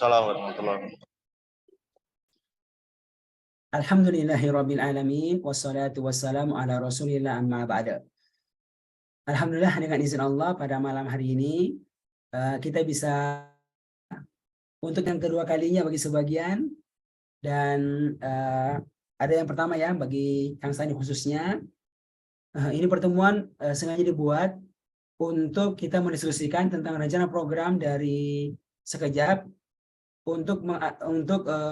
Waalaikumsalam warahmatullahi wabarakatuh. Alhamdulillahirabbil alamin wassalatu wassalamu ala Rasulillah amma ba'da. Alhamdulillah dengan izin Allah pada malam hari ini kita bisa untuk yang kedua kalinya bagi sebagian dan ada yang pertama ya bagi Kang Sani khususnya. Ini pertemuan sengaja dibuat untuk kita mendiskusikan tentang rencana program dari Sekejap untuk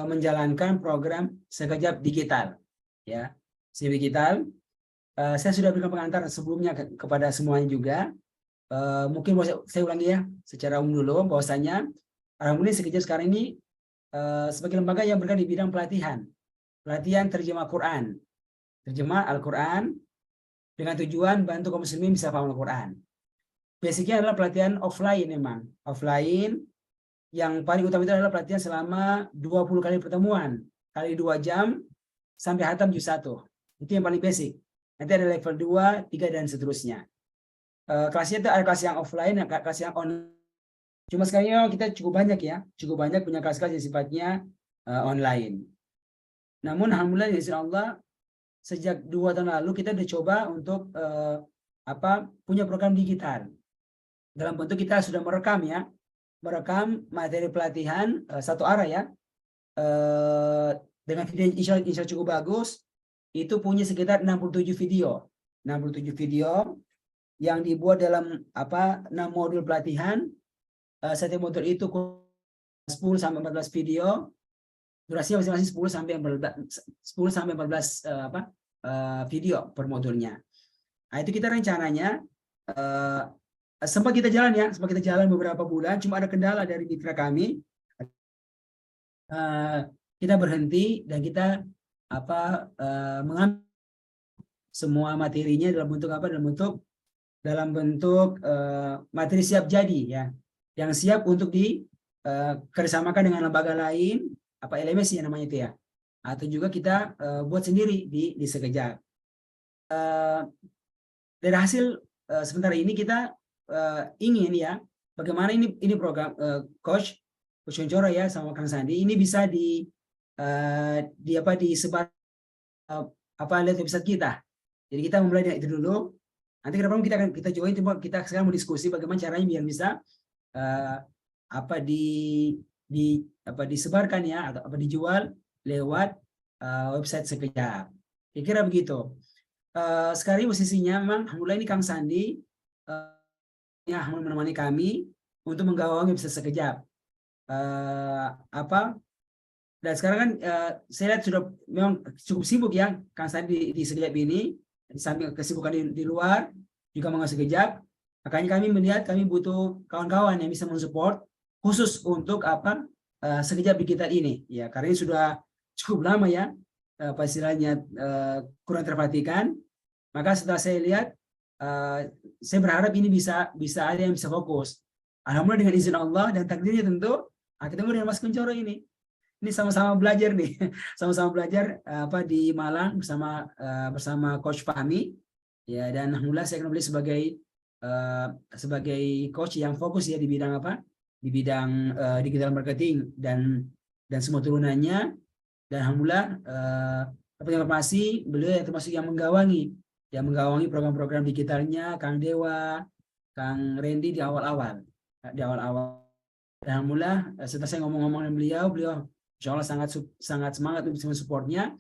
menjalankan program Sekejap Digital ya. CV Digital. Saya sudah berikan pengantar sebelumnya kepada semuanya juga. Mungkin saya ulangi ya secara umum dulu bahwasanya alhamdulillah Sekejap sekarang ini sebagai lembaga yang bergerak di bidang pelatihan terjemah Quran, terjemah Al-Quran dengan tujuan bantu kaum muslimin bisa paham Al-Quran. Basicnya adalah pelatihan offline memang, offline. Yang paling utama itu adalah pelatihan selama 20 kali pertemuan, kali 2 jam sampai hatam juz 1. Itu yang paling basic. Nanti ada level 2, 3 dan seterusnya. Kelasnya itu ada kelas yang offline, kelas yang online. Cuma sekarang kita cukup banyak ya, cukup banyak punya kelas-kelas yang sifatnya online. Namun alhamdulillah insya Allah sejak 2 tahun lalu kita udah coba untuk punya program digital. Dalam bentuk kita sudah merekam materi pelatihan satu arah ya, dengan video insya cukup bagus. Itu punya sekitar 67 video yang dibuat dalam 6 modul pelatihan. Setiap modul itu 10 sampai 14 video, durasinya masing-masing 10 sampai 14 video per modulnya. Nah, itu kita rencananya sempat kita jalan beberapa bulan, cuma ada kendala dari mitra kami. Kita berhenti dan kita mengambil semua materinya dalam bentuk materi siap jadi ya, yang siap untuk dikerjasamakan dengan lembaga lain, LMS ya namanya itu ya, atau juga kita buat sendiri di Sekejap. Dari hasil sebentar ini kita ingin ya, bagaimana ini program Coach Kuncoro ya sama Kang Sandi ini bisa disebar lihat website kita. Jadi kita memulai dari itu dulu. Nanti ke depan kita join, kita sekarang mau diskusi bagaimana caranya biar bisa disebarkan ya, atau dijual lewat website Sekejap. Kira-kira begitu. Sekarang posisinya memang alhamdulillah ini Kang Sandi menemani kami untuk menggawangi website Sekejap. Dan sekarang kan saya lihat sudah memang cukup sibuk ya Kang Sandi di Sekejap ini, di samping kesibukan di luar juga mengawal Sekejap. Makanya kami melihat kami butuh kawan-kawan yang bisa mensupport khusus untuk Sekejap Digital ini ya, karena ini sudah cukup lama ya istilahnya kurang terperhatikan. Maka setelah saya lihat saya berharap ini bisa ada yang bisa fokus. Alhamdulillah dengan izin Allah dan takdirnya tentu ketemu dengan Mas Kuncoro ini sama-sama belajar nih, sama-sama belajar di Malang bersama Coach Fahmi ya, dan alhamdulillah saya kembali sebagai coach yang fokus ya di bidang digital marketing dan semua turunannya. Dan alhamdulillah dapat informasi beliau yang termasuk yang menggawangi program-program digitalnya Kang Dewa, Kang Randy di awal-awal. Dan alhamdulillah setelah saya ngomong-ngomong dengan beliau insya Allah sangat semangat untuk mensupportnya.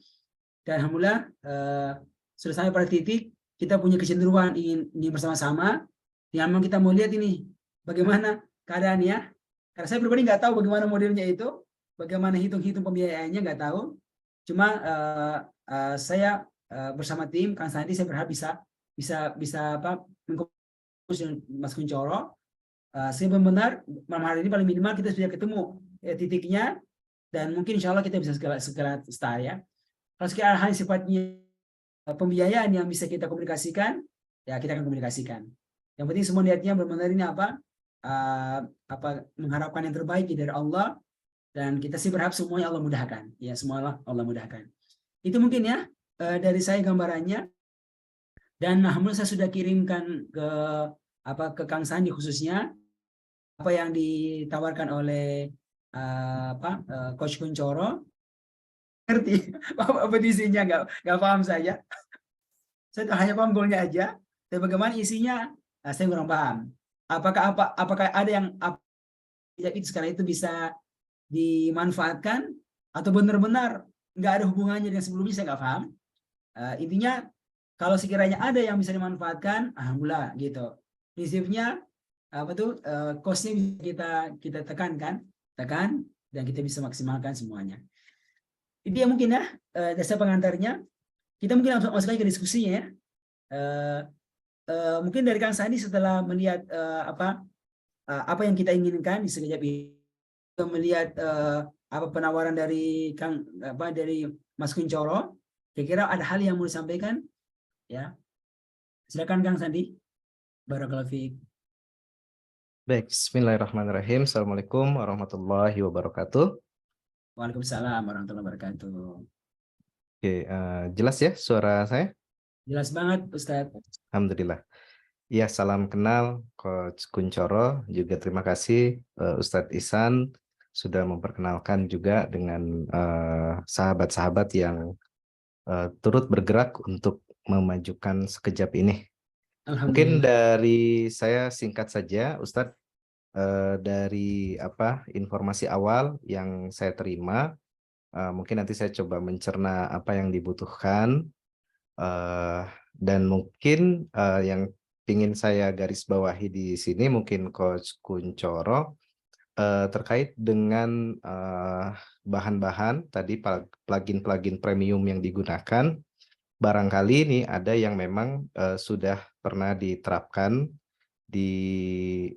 Dan alhamdulillah sudah sampai pada titik kita punya kecenderungan ingin bersama-sama. Yang memang kita mau lihat ini bagaimana keadaannya. Karena saya pribadi nggak tahu bagaimana modelnya itu, bagaimana hitung pembiayaannya nggak tahu. Cuma saya bersama tim Kang Sandi saya berharap bisa mengkomunikasi dengan Mas Kuncoro. Saya benar malam hari ini paling minimal kita sudah ketemu titiknya, dan mungkin insya Allah kita bisa segera start ya. Kalau sekian hal sifatnya pembiayaan yang bisa kita komunikasikan ya, kita akan komunikasikan. Yang penting semua niatnya benar-benar ini mengharapkan yang terbaik dari Allah, dan kita sih berharap semuanya Allah mudahkan ya, semua Allah mudahkan. Itu mungkin ya dari saya gambarannya. Dan alhamdulillah saya sudah kirimkan ke Kang Sandi khususnya apa yang ditawarkan oleh Coach Kuncoro ngerti apa isinya, nggak paham saya. Saya hanya paham golnya aja, tapi bagaimana isinya saya kurang paham. Apakah ada yang itu sekarang itu bisa dimanfaatkan atau benar-benar nggak ada hubungannya dengan sebelumnya, saya nggak paham. Intinya kalau sekiranya ada yang bisa dimanfaatkan, alhamdulillah gitu. Prinsipnya cost-nya bisa kita tekan dan kita bisa maksimalkan semuanya. Itu ya mungkin ya dasar pengantarnya. Kita mungkin langsung masuk lagi ke diskusinya ya. Mungkin dari Kang Sandi setelah melihat apa yang kita inginkan di sekejap ini, melihat apa penawaran dari dari Mas Kuncoro, kira-kira ada hal yang mau disampaikan ya. Silakan Kang Sandi. Barakallahu fiik. Baik, bismillahirrahmanirrahim. Assalamualaikum warahmatullahi wabarakatuh. Waalaikumsalam warahmatullahi wabarakatuh. Oke, jelas ya suara saya? Jelas banget, Ustadz. Alhamdulillah. Ya, salam kenal Coach Kuncoro. Juga terima kasih Ustadz Ihsan sudah memperkenalkan juga dengan sahabat-sahabat yang turut bergerak untuk memajukan sekejap ini. Mungkin dari saya singkat saja, Ustadz, dari informasi awal yang saya terima, mungkin nanti saya coba mencerna apa yang dibutuhkan, dan mungkin yang ingin saya garis bawahi di sini mungkin Coach Kuncoro terkait dengan bahan-bahan tadi plugin premium yang digunakan. Barangkali ini ada yang memang sudah pernah diterapkan,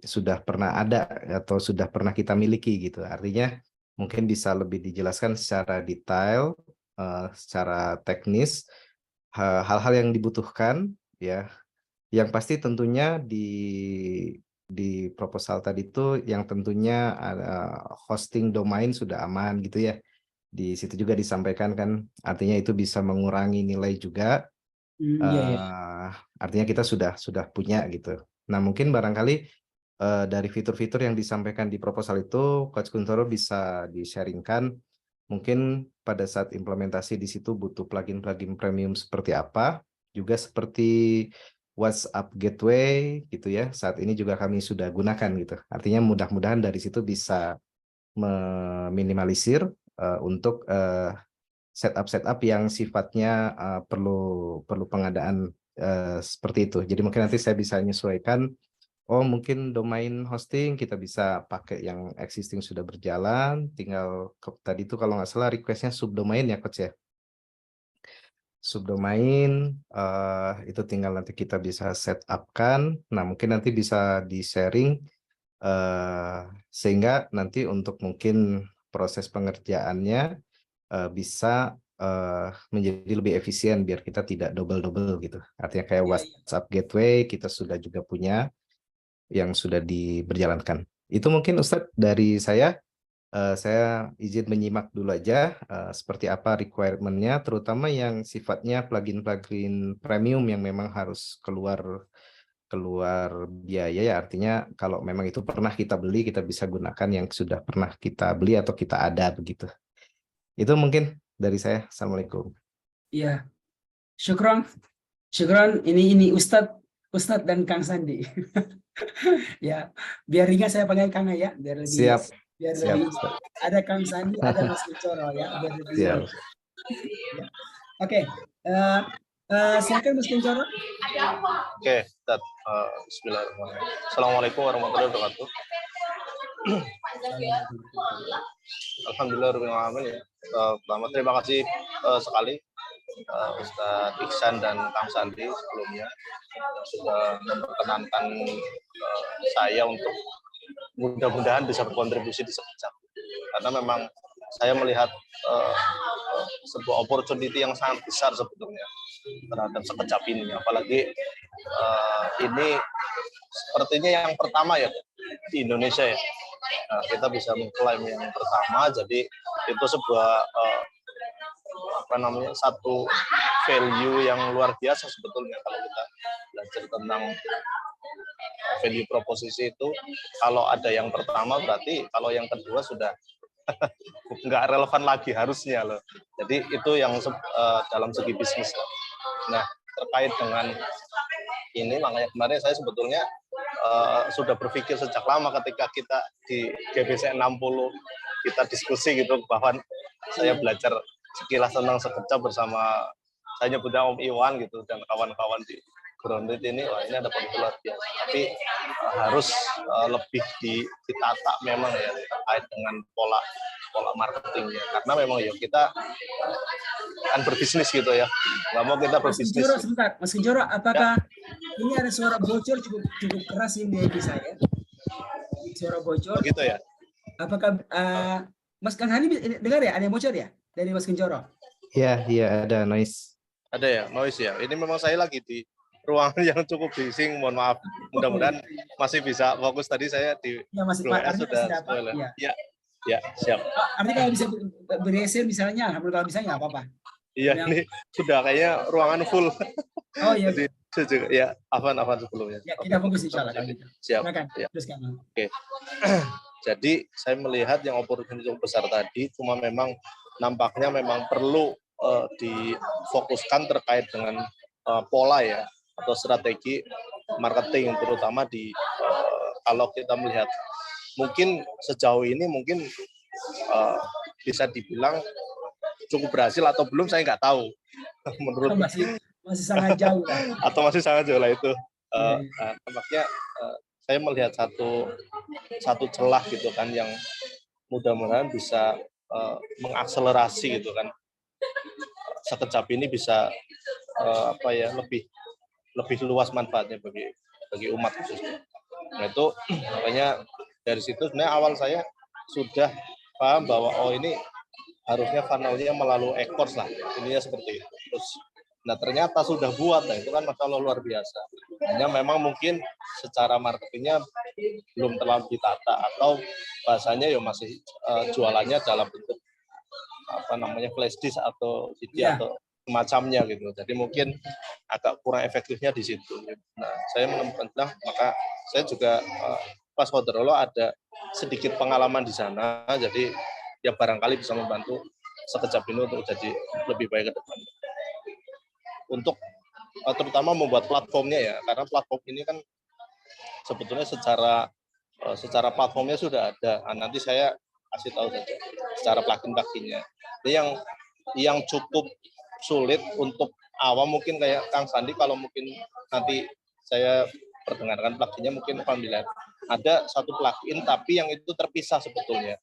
sudah pernah ada atau sudah pernah kita miliki gitu. Artinya mungkin bisa lebih dijelaskan secara detail, secara teknis, hal-hal yang dibutuhkan ya. Yang pasti tentunya di proposal tadi itu yang tentunya hosting domain sudah aman gitu ya. Di situ juga disampaikan kan, artinya itu bisa mengurangi nilai juga. Artinya kita sudah punya gitu. Nah mungkin barangkali dari fitur-fitur yang disampaikan di proposal itu Coach Kuncoro bisa di-sharingkan. Mungkin pada saat implementasi di situ butuh plugin premium seperti apa, juga seperti WhatsApp Gateway gitu ya. Saat ini juga kami sudah gunakan gitu. Artinya mudah-mudahan dari situ bisa meminimalisir untuk setup yang sifatnya perlu pengadaan seperti itu. Jadi mungkin nanti saya bisa menyesuaikan. Oh mungkin domain hosting kita bisa pakai yang existing sudah berjalan. Tinggal tadi itu kalau nggak salah requestnya subdomain ya Coach ya. Subdomain itu tinggal nanti kita bisa set up kan. Nah mungkin nanti bisa di sharing sehingga nanti untuk mungkin proses pengerjaannya bisa menjadi lebih efisien biar kita tidak double gitu. Artinya kayak WhatsApp Gateway kita sudah juga punya yang sudah diberjalankan. Itu mungkin Ustadz dari saya izin menyimak dulu aja seperti apa requirement-nya, terutama yang sifatnya plugin premium yang memang harus keluar biaya ya, artinya kalau memang itu pernah kita beli kita bisa gunakan yang sudah pernah kita beli atau kita ada begitu. Itu mungkin dari saya. Assalamualaikum. Iya, syukron ini Ustadz dan Kang Sandi. Ya, biar ringan saya panggil Kang ya, biar lebih lebih ada Kang Sandi, ada Mas Kuncoro ya, biar lebih. Ya. Oke. Silakan Mas Kuncoro. Oke, bismillahirrahmanirrahim. Assalamualaikum warahmatullahi wabarakatuh. Alhamdulillahirrahmanirrahim ya. Pertama terima kasih sekali Ustadz Ihsan dan Kang Sandi sebelumnya sudah memperkenankan saya untuk mudah-mudahan bisa berkontribusi di sekejap. Karena memang saya melihat sebuah opportunity yang sangat besar sebetulnya terhadap sekejap ini. Apalagi ini sepertinya yang pertama ya di Indonesia ya. Nah, kita bisa mengklaim yang pertama, jadi itu sebuah satu value yang luar biasa sebetulnya kalau kita belajar tentang value proposisi itu. Kalau ada yang pertama berarti kalau yang kedua sudah nggak relevan lagi harusnya loh. Jadi itu yang dalam segi bisnis. Nah, terkait dengan ini makanya kemarin saya sebetulnya sudah berpikir sejak lama ketika kita di GBC 60 kita diskusi gitu, bahwa saya belajar sekilas tentang sekejap bersama, saya nyebutnya Om Iwan gitu, dan kawan-kawan di Grounded ini, wah ini ada potensi luar biasa. Tapi harus lebih ditata memang ya, terkait dengan pola marketingnya, karena memang ya kita kan berbisnis gitu ya, nggak mau kita Mas berbisnis. Kunchoro, sebentar, Mas Kunchoro, apakah ini ada suara bocor cukup keras ini di saya? Suara bocor. Begitu ya. Apakah Mas Kang Hani dengar ya? Ada yang bocor ya dari Mas Kunchoro? Iya, ada noise. Ada ya, noise ya. Ini memang saya lagi di ruangan yang cukup bising, mohon maaf. Mudah-mudahan masih bisa fokus. Tadi saya di Ya, masih sudah spoiler. Ya, siap. Artinya kalau bisa bergeser misalnya, alhamdulillah kalau bisa nggak apa-apa. Iya, ini sudah kayaknya ruangan full. Oh iya. Jadi ya, afan sebelumnya. Ya, kita fokus insyaallah. Siap. Ya. Teruskan. Oke. Jadi saya melihat yang opportunity yang besar tadi, cuma memang nampaknya memang perlu difokuskan terkait dengan pola ya, atau strategi marketing, terutama di kalau kita melihat mungkin sejauh ini mungkin bisa dibilang cukup berhasil atau belum, saya nggak tahu. Menurut masih sangat jauh lah. Atau masih sangat jauh lah itu. Nampaknya saya melihat satu celah gitu kan, yang mudah-mudahan bisa mengakselerasi gitu kan. Sekejap ini bisa lebih luas manfaatnya bagi umat khususnya. Nah itu makanya dari situ sebenarnya awal saya sudah paham bahwa ini harusnya funnel-nya melalui e-course lah, ininya seperti itu. Terus, nah ternyata sudah buat, nah itu kan masalah luar biasa. Hanya memang mungkin secara marketingnya belum terlalu ditata, atau bahasanya ya masih jualannya dalam bentuk flash disk atau CD atau semacamnya gitu. Jadi mungkin agak kurang efektifnya di situ. Nah saya menemukan, maka saya juga pas Qadarullah ada sedikit pengalaman di sana, jadi ya barangkali bisa membantu sekejap ini untuk jadi lebih baik ke depan. Untuk terutama membuat platformnya ya, karena platform ini kan sebetulnya secara platformnya sudah ada. Nah, nanti saya kasih tahu saja secara plugin-pluginnya. Ini yang cukup sulit untuk awam mungkin kayak Kang Sandi, kalau mungkin nanti saya perdengarkan pluginnya mungkin familiar. Ada satu plugin tapi yang itu terpisah sebetulnya.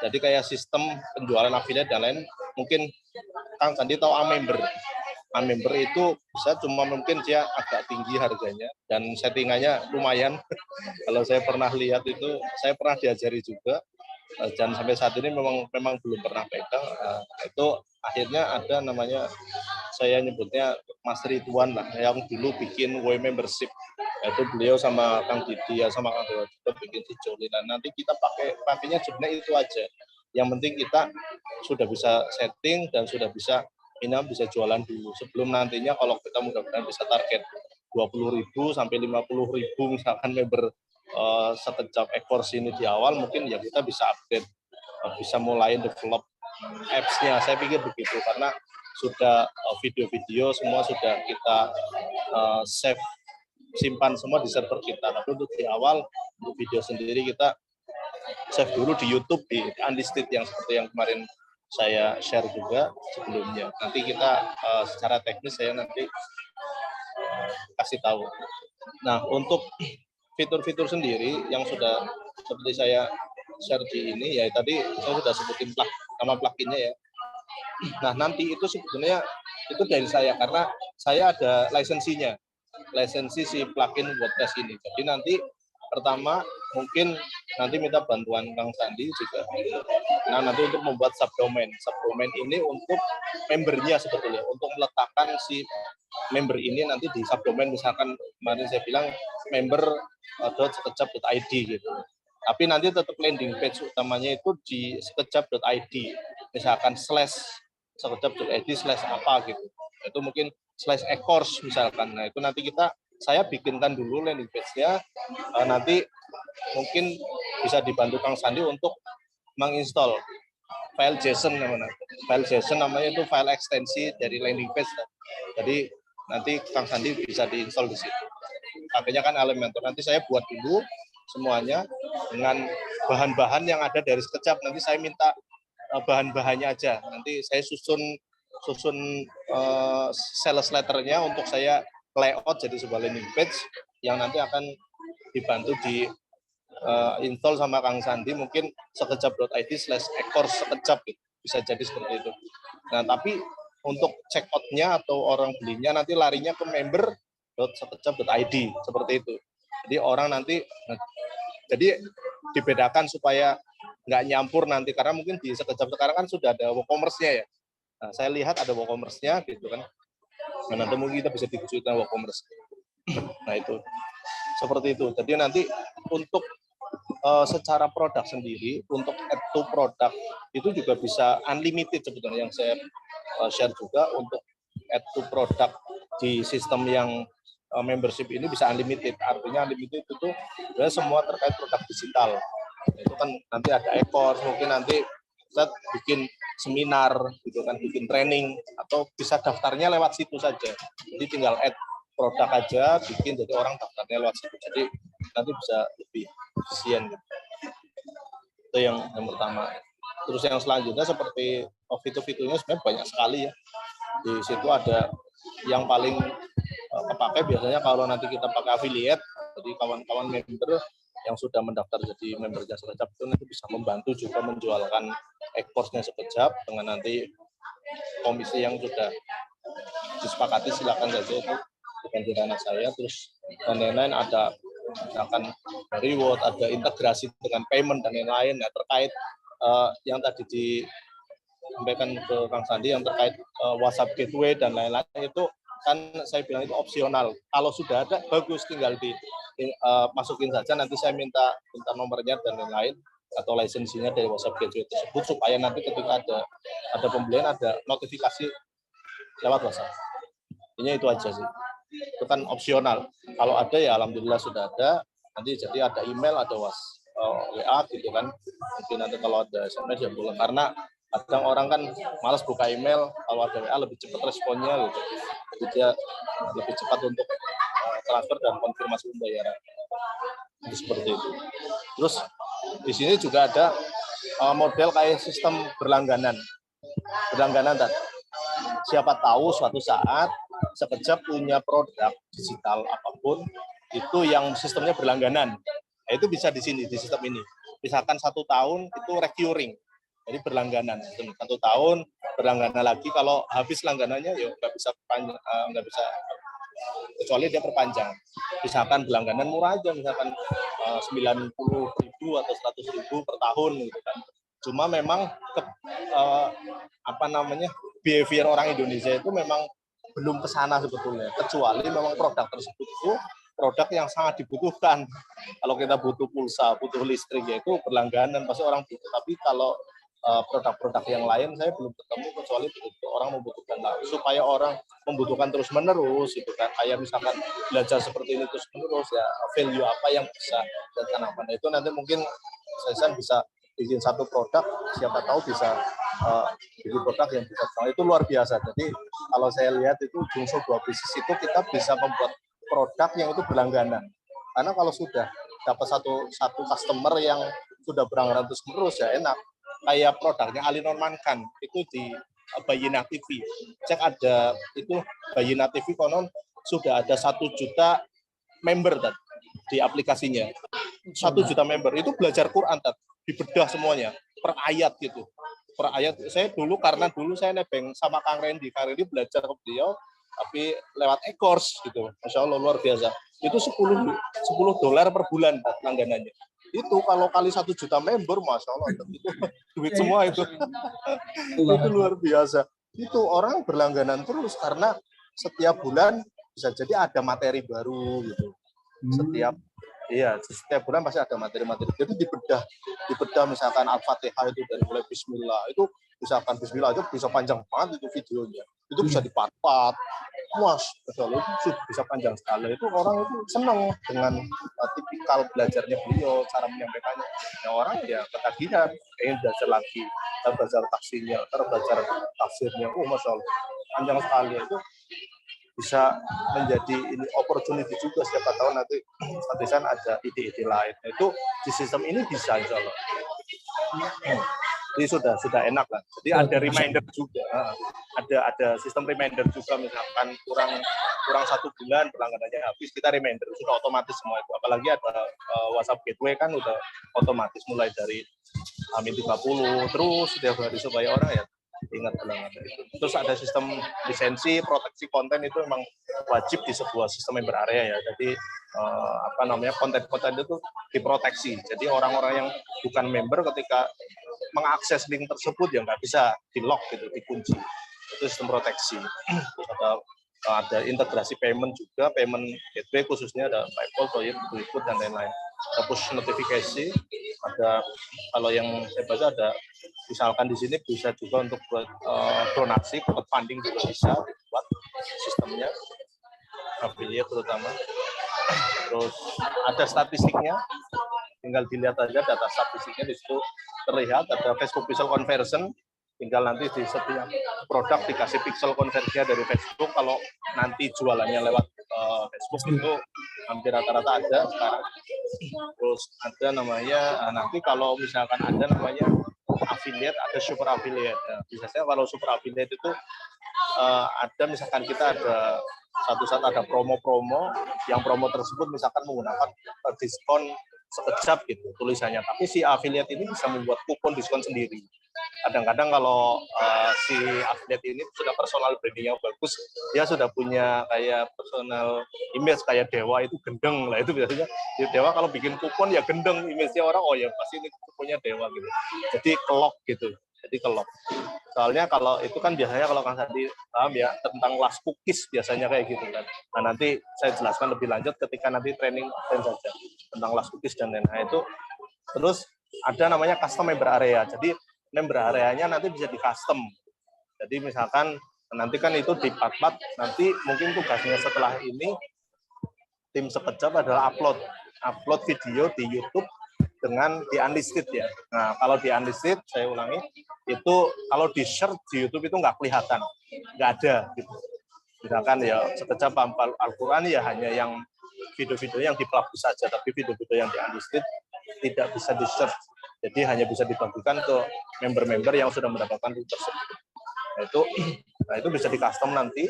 Jadi kayak sistem penjualan affiliate dan lain, mungkin Kang Sandi tahu A-member. A-member itu bisa, cuma mungkin dia agak tinggi harganya dan settingannya lumayan. Kalau saya pernah lihat itu, saya pernah diajari juga, dan sampai saat ini memang belum pernah pegang. Itu akhirnya ada namanya, saya nyebutnya Mas Ridwan lah, yang dulu bikin way membership. Itu beliau sama Kang Didi ya, sama Kang Dewa juga bikin si Joli. Nanti kita pakainya sebenarnya itu aja. Yang penting kita sudah bisa setting dan sudah bisa jualan dulu, sebelum nantinya kalau kita mudah-mudahan bisa target 20.000 sampai 50.000 misalkan member sekejap e-course ini di awal, mungkin ya kita bisa upgrade, bisa mulai develop apps-nya. Saya pikir begitu, karena sudah video-video semua sudah kita save, simpan semua di server kita. Tapi untuk di awal, untuk video sendiri kita save dulu di YouTube, di Unlisted yang seperti yang kemarin saya share juga sebelumnya. Nanti kita secara teknis saya nanti kasih tahu. Nah, untuk fitur-fitur sendiri yang sudah seperti saya share di ini, ya tadi saya sudah sebutin nama pluginnya ya. Nah, nanti itu sebetulnya itu dari saya, karena saya ada lisensinya, lisensi si plugin WordPress ini. Jadi nanti pertama mungkin nanti minta bantuan Kang Sandi juga. Nah, nanti untuk membuat subdomain ini untuk membernya sebetulnya, untuk meletakkan si member ini nanti di subdomain, misalkan kemarin saya bilang member.sekejap.id gitu. Tapi nanti tetap landing page utamanya itu di sekejap.id, misalkan /sekejap.id/apa gitu. Itu mungkin /e-course misalkan. Nah, itu nanti saya bikinkan dulu landing page-nya, nanti mungkin bisa dibantu Kang Sandi untuk menginstall file JSON namanya. File JSON namanya itu file ekstensi dari landing page. Jadi nanti Kang Sandi bisa diinstal di situ. Pakainya kan Elementor. Nanti saya buat dulu semuanya dengan bahan-bahan yang ada dari SketchUp. Nanti saya minta bahan-bahannya aja. Nanti saya susun sales letternya untuk saya layout jadi sebuah landing page yang nanti akan dibantu di install sama Kang Sandi, mungkin sekejap.id/ekor sekejap gitu. Bisa jadi seperti itu. Nah, tapi untuk check out-nya atau orang belinya nanti larinya ke member.sekejap.id seperti itu. Jadi orang nanti jadi dibedakan supaya nggak nyampur nanti, karena mungkin di Sekejap sekarang kan sudah ada WooCommerce-nya ya. Nah, saya lihat ada WooCommerce-nya gitu kan. Nah, nanti mungkin kita bisa dikusulkan WooCommerce. Nah, itu seperti itu. Jadi nanti untuk secara produk sendiri, untuk add to product itu juga bisa unlimited sebetulnya, yang saya share juga untuk add to product di sistem yang membership ini bisa unlimited. Artinya unlimited itu semua terkait produk digital. Itu kan nanti ada e-course, mungkin nanti kita bikin seminar gitu kan, bikin training, atau bisa daftarnya lewat situ saja. Jadi tinggal add produk aja, bikin, jadi orang daftarnya lewat situ. Jadi nanti bisa lebih efisien gitu. Itu yang pertama. Terus yang selanjutnya seperti fitur-fiturnya sebenarnya banyak sekali ya. Di situ ada yang paling kepakai biasanya kalau nanti kita pakai affiliate, jadi kawan-kawan member yang sudah mendaftar jadi membernya Sekejap itu nanti bisa membantu juga menjualkan e-course-nya Sekejap dengan nanti komisi yang sudah disepakati, silakan saja itu bukan di ranah saya. Terus dan lain-lain, ada misalkan reward, ada integrasi dengan payment dan lain-lain. Nah, terkait yang tadi disampaikan ke Kang Sandi yang terkait WhatsApp gateway dan lain-lain, itu kan saya bilang itu opsional. Kalau sudah ada bagus, tinggal masukin saja, nanti saya minta nomornya dan lain-lain atau lisensinya dari WhatsApp gateway tersebut, supaya nanti ketika ada pembelian ada notifikasi lewat WhatsApp. Ini itu aja sih. Itu kan opsional. Kalau ada ya alhamdulillah sudah ada. Nanti jadi ada email, ada WA gitu kan. Mungkin nanti kalau ada SMS ya boleh, karena kadang orang kan malas buka email, kalau ada WA lebih cepat responnya gitu. Jadi dia lebih cepat untuk transfer dan konfirmasi pembayaran. Jadi seperti itu. Terus di sini juga ada model kayak sistem berlangganan tadi. Siapa tahu suatu saat Sekejap punya produk digital apapun itu yang sistemnya berlangganan. Nah, itu bisa di sini, di sistem ini. Misalkan 1 tahun itu recurring, jadi berlangganan. 1 tahun berlangganan lagi, kalau habis langganannya ya nggak bisa kecuali dia perpanjang. Misalkan berlangganan murah aja, misalkan 90.000 atau 100.000 per tahun gitu kan. Cuma memang behavior orang Indonesia itu memang belum ke sana sebetulnya, kecuali memang produk tersebut itu produk yang sangat dibutuhkan. Kalau kita butuh pulsa, butuh listrik, yaitu berlangganan, pasti orang butuh. Tapi kalau produk-produk yang lain saya belum ketemu, kecuali orang membutuhkan. Supaya orang membutuhkan terus-menerus, itu kan, kayak misalkan belajar seperti ini terus-menerus, ya value apa yang bisa dan apa. Nah, itu nanti mungkin saya bisa bikin satu produk, siapa tahu bisa bikin produk yang bisa, itu luar biasa. Jadi kalau saya lihat itu ujung sebuah bisnis itu kita bisa membuat produk yang itu berlangganan. Karena kalau sudah dapat satu customer yang sudah berlangganan terus menerus ya enak. Kayak produknya Ali Norman Khan itu di Bayina TV. Cek ada itu Bayina TV, konon sudah ada 1 juta member di aplikasinya. 1 juta member itu belajar Quran dibedah semuanya per ayat gitu. Per ayat. Saya karena dulu saya nebeng sama Kang Randy belajar ke beliau, tapi lewat e-course gitu. Masya Allah luar biasa. Itu $10 per bulan langganannya. Itu kalau kali 1 juta member, Masya Allah, itu duit semua itu. Itu luar biasa. Itu orang berlangganan terus karena setiap bulan bisa jadi ada materi baru gitu. Setiap Iya, setiap bulan pasti ada materi-materi. Jadi dibedah misalkan Al-Fatihah itu dari mulai Bismillah itu misalkan Bismillah itu bisa panjang banget itu videonya. Itu bisa dipart-part. Mas, betul itu bisa panjang sekali. Itu orang itu senang dengan tipikal belajarnya beliau, cara menyampaikannya. Yang orang ya ketagihan, ingin belajar lagi, belajar tafsirnya, belajar tafsirnya. Masya Allah, panjang sekali itu. Bisa menjadi ini opportunity juga siapa tahu nanti Ustaz ada ide-ide lain. Itu di sistem ini bisa insya Allah. Jadi sudah enak lah. Jadi ada reminder juga, ada sistem reminder juga misalkan kurang 1 bulan pelangganannya habis kita reminder sudah otomatis semua itu. Apalagi ada WhatsApp Gateway kan udah otomatis mulai dari Amin 30 terus setiap hari supaya orang ya ingat pelanggan itu. Terus ada sistem lisensi, proteksi konten itu memang wajib di sebuah sistem member area ya. Jadi konten-konten itu diproteksi. Jadi orang-orang yang bukan member ketika mengakses link tersebut ya nggak bisa di-lock gitu, dikunci. Itu sistem proteksi. Terus ada integrasi payment juga, payment gateway khususnya ada PayPal, Toyib, GoFood dan lain-lain. Ada push notifikasi, ada kalau yang saya baca ada misalkan di sini bisa juga untuk buat donasi, crowdfunding juga bisa dibuat sistemnya, affiliate terutama. Terus ada statistiknya, tinggal dilihat aja data statistiknya di situ terlihat ada Facebook pixel conversion. Tinggal nanti di setiap produk dikasih pixel konversinya dari Facebook. Kalau nanti jualannya lewat Facebook itu hampir rata-rata ada sekarang. Terus ada namanya nanti kalau misalkan ada namanya affiliate, ada super affiliate. Nah, biasanya kalau super affiliate itu ada misalkan kita ada satu saat ada promo-promo, yang promo tersebut misalkan menggunakan diskon sekejap gitu tulisannya, tapi si affiliate ini bisa membuat kupon diskon sendiri. Kadang-kadang kalau si affiliate ini sudah personal branding yang bagus, dia sudah punya kayak personal image kayak Dewa itu gendeng lah, itu biasanya Dewa kalau bikin kupon ya gendeng image-nya orang, oh ya pasti ini kuponnya Dewa gitu. Jadi kelok gitu. Jadi kelok. Soalnya kalau itu kan biasanya kalau Kang Sandi paham ya tentang last cookies biasanya kayak gitu kan. Nah nanti saya jelaskan lebih lanjut ketika nanti training saja tentang last cookies dan lain-lain itu. Terus ada namanya custom member area. Jadi member areanya nanti bisa di custom. Jadi misalkan nanti kan itu di part-part, nanti mungkin tugasnya setelah ini tim sekejap adalah upload video di YouTube dengan di unlisted ya. Nah kalau di unlisted saya ulangi itu kalau di search di YouTube itu nggak kelihatan, nggak ada gitu. Misalkan ya sekejap Al-Quran ya hanya yang video-video yang dipublish saja, tapi video-video yang di unlisted tidak bisa di search. Jadi hanya bisa dibagikan ke member-member yang sudah mendapatkan link tersebut. Nah itu bisa di custom nanti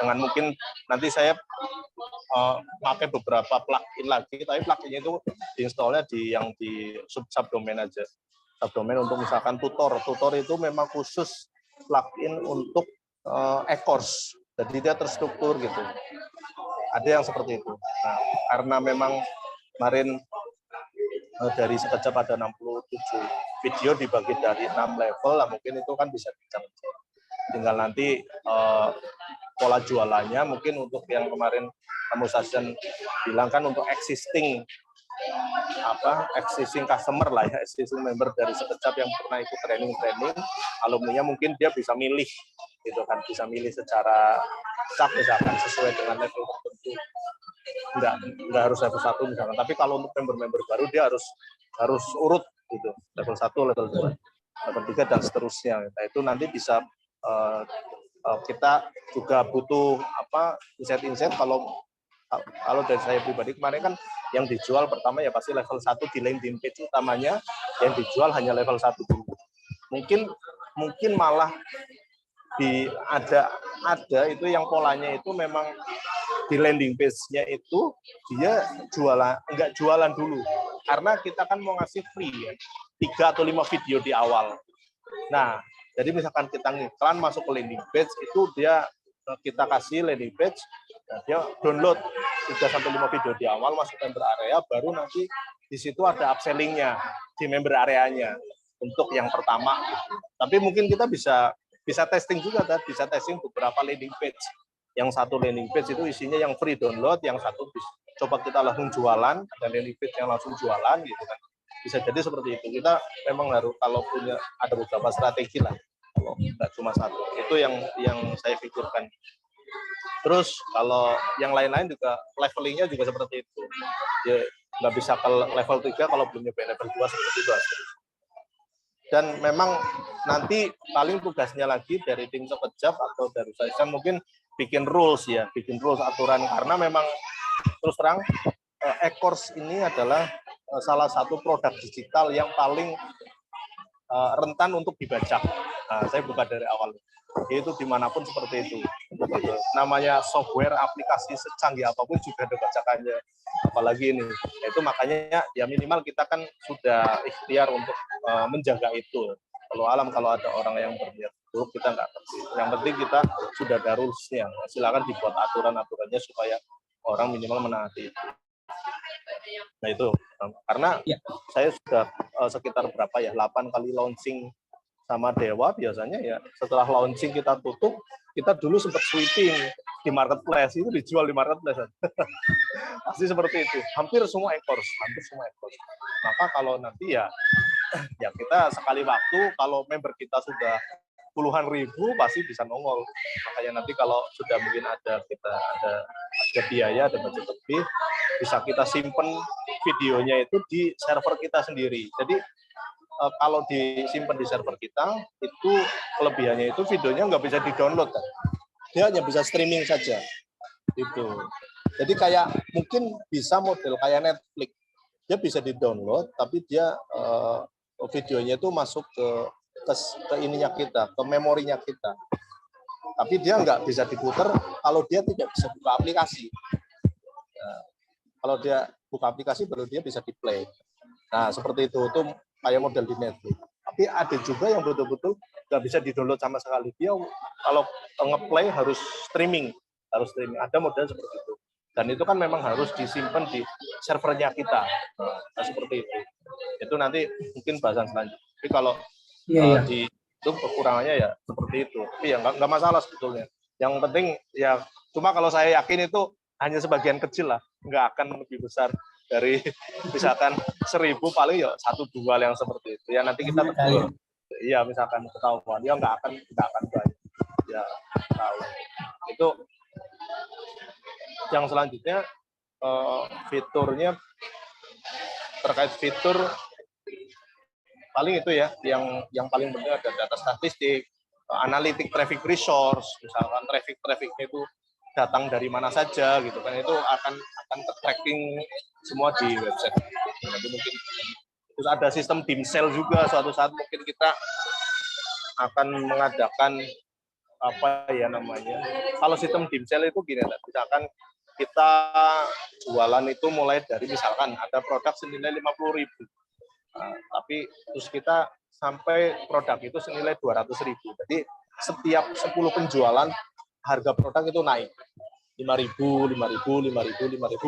dengan mungkin nanti saya pakai beberapa plugin lagi, tapi pluginnya itu diinstalnya di subdomain aja. Subdomain untuk misalkan tutor itu memang khusus plugin untuk e-course. Jadi dia terstruktur gitu. Ada yang seperti itu. Nah, karena memang kemarin dari sekejap ada 67 video dibagi dari 6 level, lah mungkin itu kan bisa dicari. Tinggal nanti pola jualannya mungkin untuk yang kemarin kamu Sajen bilang kan untuk existing customer lah ya, existing member dari sekejap yang pernah ikut training alumninya, mungkin dia bisa milih gitu kan, bisa milih secara cap misalkan sesuai dengan level tertentu, nggak harus level 1 misalkan, tapi kalau untuk member-member baru dia harus urut gitu, level 1, level 2, level 3 dan seterusnya. Nah itu nanti bisa kita juga butuh insight kalau dari saya pribadi kemarin kan yang dijual pertama ya pasti level 1 di landing page utamanya, yang dijual hanya level 1 dulu. Mungkin malah ada itu yang polanya itu memang di landing page-nya itu dia nggak jualan dulu, karena kita kan mau ngasih free ya 3 atau 5 video di awal. Nah jadi misalkan kita ngiklan masuk ke landing page itu kita kasih landing page, nah dia download 3-5 video di awal, masuk member area, baru nanti di situ ada upselling-nya di member areanya untuk yang pertama. Tapi mungkin kita bisa testing juga, bisa testing beberapa landing page. Yang satu landing page itu isinya yang free download, yang satu coba kita langsung jualan, ada benefit yang langsung jualan gitu kan. Bisa jadi seperti itu. Kita memang harus kalau punya ada beberapa strategi lah. Kalau nggak cuma satu. Itu yang saya pikirkan. Terus kalau yang lain-lain juga levelingnya juga seperti itu. Ya nggak bisa ke level 3 kalau belum nyobain level 2 seperti itu. Dan memang nanti paling tugasnya lagi dari tim sekejap atau dari saya mungkin bikin rules ya, bikin rules aturan, karena memang terus terang e-course ini adalah salah satu produk digital yang paling rentan untuk dibajak. Nah, saya buka dari awal. Itu dimanapun seperti itu. Namanya software, aplikasi secanggih apapun juga ada bajakannya. Apalagi ini. Itu makanya ya minimal kita kan sudah ikhtiar untuk menjaga itu. Kalau ada orang yang berniat buruk, kita nggak ngerti. Yang penting kita sudah ada rules-nya. Silakan dibuat aturan-aturannya supaya orang minimal menaati itu. Nah itu, karena saya sudah sekitar berapa ya, 8 kali launching sama Dewa, biasanya ya setelah launching kita tutup, kita dulu sempat sweeping di marketplace, itu dijual di marketplace. Pasti seperti itu, hampir semua e-course. Maka kalau nanti ya kita sekali waktu, kalau member kita sudah puluhan ribu pasti bisa nongol. Makanya nanti kalau sudah mungkin ada biaya, ada budget lebih, bisa kita simpen videonya itu di server kita sendiri. Jadi kalau disimpan di server kita, itu kelebihannya itu videonya nggak bisa di-download kan. Dia hanya bisa streaming saja. Gitu. Jadi kayak mungkin bisa model kayak Netflix. Dia bisa di-download, tapi dia videonya itu masuk ke ininya kita, ke memorinya kita. Tapi dia nggak bisa diputar kalau dia tidak bisa buka aplikasi. Nah, kalau dia buka aplikasi baru dia bisa di-play. Nah, seperti itu kayak model di Netflix. Tapi ada juga yang betul-betul nggak bisa di-download sama sekali. Dia kalau nge-play harus streaming. Ada model seperti itu. Dan itu kan memang harus disimpan di servernya kita. Nah, seperti itu. Itu nanti mungkin bahasan selanjutnya. Tapi kalau di itu kekurangannya ya seperti itu. Tapi ya nggak masalah sebetulnya. Yang penting ya, cuma kalau saya yakin itu hanya sebagian kecil lah. Nggak akan lebih besar dari misalkan 1000 paling ya 1-2 yang seperti itu ya, nanti kita tegur. Iya, misalkan ketahuan ya nggak akan banyak ya, tahu. Itu yang selanjutnya fiturnya, terkait fitur paling itu ya yang paling penting ada data statistik, analitik traffic resource, misalkan trafficnya itu datang dari mana saja gitu kan, itu akan tracking semua di website. Nanti mungkin terus ada sistem dimsel juga, suatu saat mungkin kita akan mengadakan apa ya namanya. Kalau sistem dimsel itu gini, misalkan kita jualan itu mulai dari misalkan ada produk senilai 50.000. Tapi terus kita sampai produk itu senilai 200.000. Jadi setiap 10 penjualan harga produk itu naik 5.000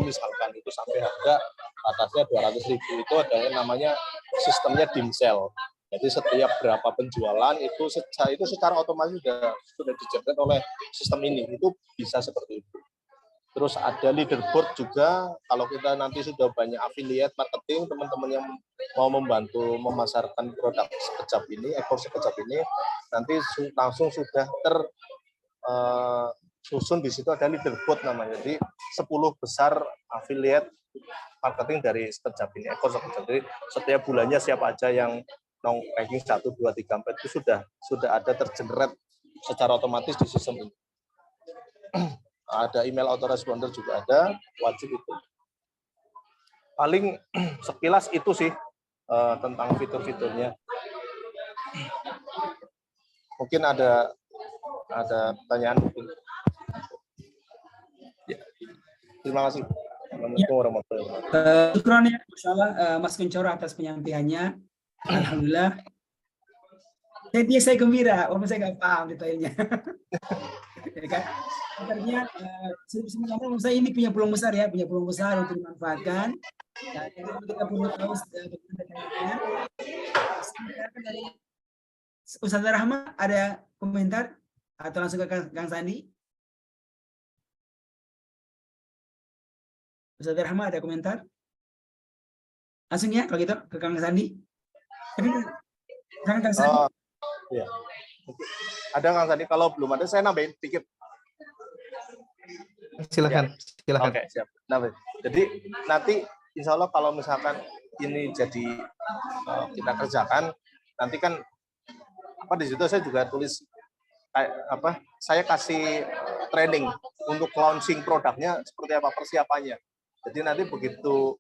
misalkan, itu sampai harga atasnya 200.000. Itu ada yang namanya sistemnya dimsel. Jadi setiap berapa penjualan itu secara otomatis sudah dijaga oleh sistem ini. Itu bisa seperti itu. Terus ada leaderboard juga, kalau kita nanti sudah banyak affiliate marketing, teman-teman yang mau membantu memasarkan produk sekejap ini, e-course sekejap ini, nanti langsung sudah susun di situ ada leaderboard namanya. Jadi 10 besar affiliate marketing dari sekejap ini, e-course sekejap. Jadi setiap bulannya siapa aja yang ranking 1, 2, 3, 4 itu sudah ada tergenerate secara otomatis di sistem ini. Ada email autoresponder juga ada, wajib itu. Paling sekilas itu sih tentang fitur-fiturnya. Mungkin ada pertanyaan mungkin. Ya. Terima kasih. Assalamualaikum warahmatullahi wabarakatuh. Syukran ya, masalah Mas Kuncoro atas penyampaiannya. Alhamdulillah. Saya gembira, walaupun saya nggak paham detailnya. Ya kan? Sebenarnya saya ini punya peluang besar ya, untuk dimanfaatkan. Dan kita perlu tahu bagaimana. Dari Ustaz Rahma ada komentar atau langsung ke Kang Sandi? Ustaz Rahma ada komentar? Langsung ya kalau gitu ke Kang Sandi. Tadi Kang Sandi. Oh, iya. Ada Kang Sandi, kalau belum ada saya nambahin sedikit. Silakan, silakan. Oke, siap. Nah, jadi nanti insya Allah kalau misalkan ini jadi kita kerjakan, nanti kan apa di situ saya juga tulis kayak apa? Saya kasih training untuk launching produknya seperti apa persiapannya. Jadi nanti begitu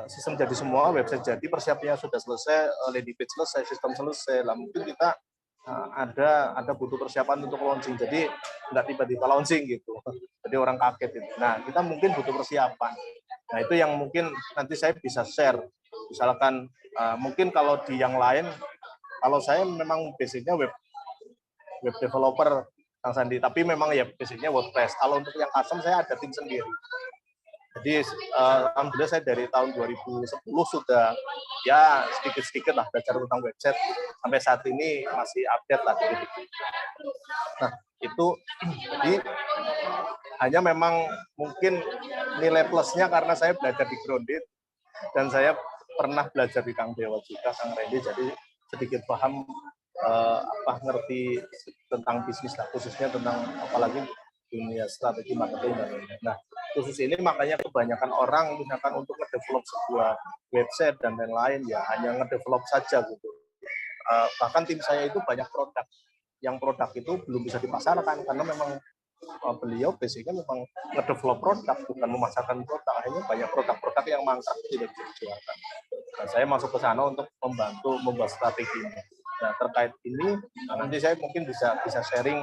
sistem jadi semua, website jadi, persiapannya sudah selesai, landing page selesai, sistem selesai, lah mungkin kita ada butuh persiapan untuk launching. Jadi nggak tiba-tiba launching gitu. Jadi orang kaget itu. Nah, kita mungkin butuh persiapan. Nah, itu yang mungkin nanti saya bisa share. Misalkan mungkin kalau di yang lain, kalau saya memang basicnya web developer Kang Sandi, tapi memang ya basicnya WordPress. Kalau untuk yang custom saya ada tim sendiri. Jadi alhamdulillah saya dari tahun 2010 sudah ya sedikit-sedikit lah belajar tentang website, sampai saat ini masih update lah gitu. Nah, itu jadi hanya memang mungkin nilai plusnya karena saya belajar di Grounded dan saya pernah belajar di Kang Dewa juga, Kang Randy, jadi sedikit paham ngerti tentang bisnis lah, khususnya tentang apalagi dunia strategi marketing dan lain-lain. Nah, khusus ini makanya kebanyakan orang misalkan untuk ngedevelop sebuah website dan lain-lain ya hanya ngedevelop saja gitu. Bahkan tim saya itu banyak produk, yang produk itu belum bisa dipasarkan karena memang beliau basicnya memang ngedevelop produk, bukan memasarkan produk. Akhirnya banyak produk-produk yang mangkrak tidak bisa dijualkan. Nah, saya masuk ke sana untuk membantu membuat strategi ini. Nah, terkait ini nanti saya mungkin bisa sharing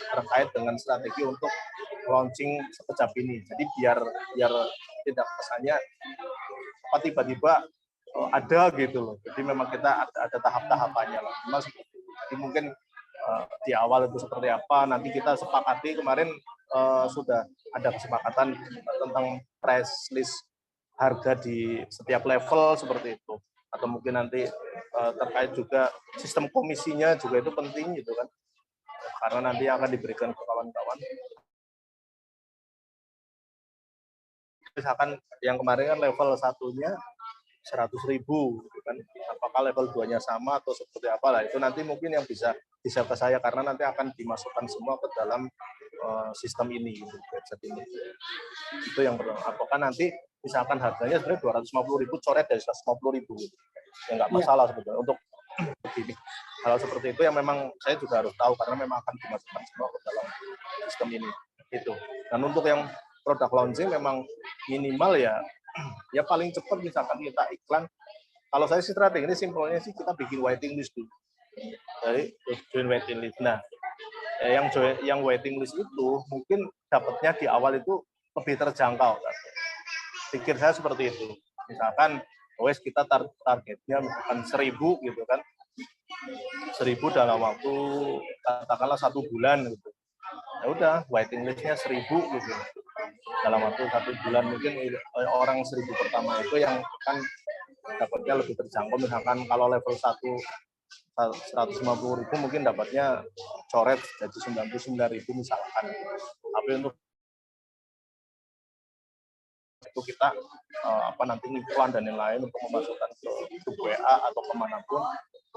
terkait dengan strategi untuk launching sekejap ini. Jadi biar tidak kesannya tiba-tiba ada gitu loh. Jadi memang kita ada tahap-tahapannya lah. Memang jadi mungkin di awal itu seperti apa, nanti kita sepakati kemarin sudah ada kesepakatan tentang price list harga di setiap level seperti itu. Atau mungkin nanti terkait juga sistem komisinya juga itu penting gitu kan. Karena nanti akan diberikan ke kawan-kawan. Misalkan yang kemarin kan level satunya 100.000, gitu kan. Apakah level 2-nya sama atau seperti apa lah, itu nanti mungkin yang bisa ke saya karena nanti akan dimasukkan semua ke dalam sistem ini, gitu, website ini. Itu yang pertama. Apakah nanti misalkan harganya sebenarnya 250.000 coret dari 150.000, gitu. Ya nggak masalah sebetulnya untuk begini. Hal seperti itu yang memang saya juga harus tahu karena memang akan dimasukkan semua ke dalam sistem ini. Itu. Dan untuk yang produk launching memang minimal ya paling cepat misalkan kita iklan. Kalau saya sih strategi ini simpelnya sih kita bikin waiting list dulu. Jadi join waiting list. Nah, yang waiting list itu mungkin dapatnya di awal itu lebih terjangkau. Pikir saya seperti itu. Misalkan wes kita targetnya misalkan 1.000 gitu kan. 1.000 dalam waktu katakanlah 1 bulan gitu. Ya udah waiting listnya 1.000 gitu. Dalam waktu 1 bulan mungkin orang 1.000 pertama itu yang kan dapatnya lebih terjangkau. Misalkan kalau level 150.000 mungkin dapatnya coret jadi 99.000 misalkan. Tapi untuk itu kita nanti iklan dan lain-lain untuk memasukkan ke grup WA atau kemanapun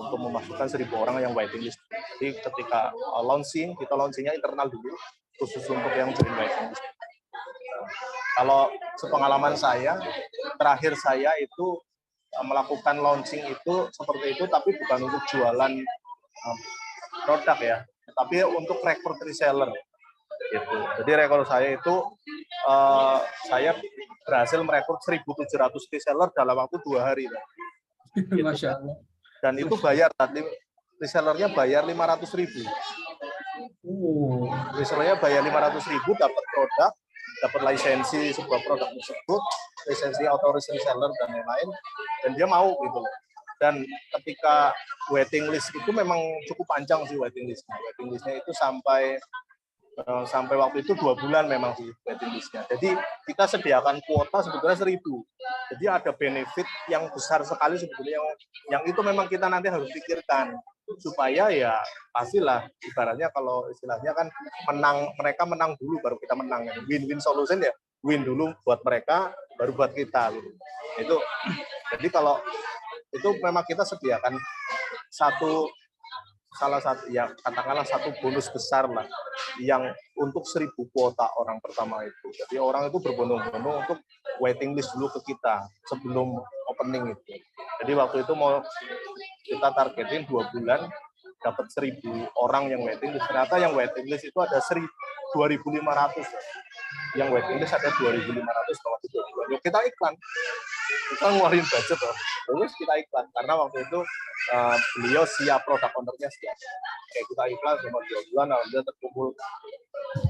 untuk memasukkan 1.000 orang yang waiting list. Jadi ketika launching, kita launchingnya internal dulu khusus untuk yang join waiting list. Kalau sepengalaman saya, terakhir saya itu melakukan launching itu seperti itu, tapi bukan untuk jualan produk ya, tapi untuk rekrut reseller. Gitu. Jadi rekor saya itu saya berhasil merekrut 1.700 reseller dalam waktu 2 hari. Gitu. Masya Allah. Dan itu bayar, resellernya bayar 500.000. Resellernya bayar 500.000 dapat produk, dapat lisensi sebuah produk tersebut, lisensi authorized reseller dan lain-lain, dan dia mau gitu. Dan ketika waiting list itu memang cukup panjang sih waiting listnya. Waiting listnya itu sampai waktu itu 2 bulan memang sih waiting listnya. Jadi kita sediakan kuota sebetulnya 1.000. Jadi ada benefit yang besar sekali sebetulnya yang itu memang kita nanti harus pikirkan. supaya ya pastilah ibaratnya kalau istilahnya kan mereka menang dulu baru kita menang. Win-win solution ya, win dulu buat mereka baru buat kita gitu. Itu jadi kalau itu memang kita sediakan salah satu ya katakanlah satu bonus besar lah yang untuk 1.000 kuota orang pertama itu. Jadi orang itu berbondong-bondong untuk waiting list dulu ke kita sebelum opening itu. Jadi waktu itu mau kita targetin 2 bulan dapat 1.000 orang yang waiting list. Ternyata yang waiting list itu ada 2.500. Yang waiting list ada 2.500 waktu itu. Yuk kita iklan. Kita ngeluarin budget loh. Terus kita iklan karena waktu itu beliau siap, produk ownernya siap. Kayak kita iklan selama 2 bulan, alhamdulillah terkumpul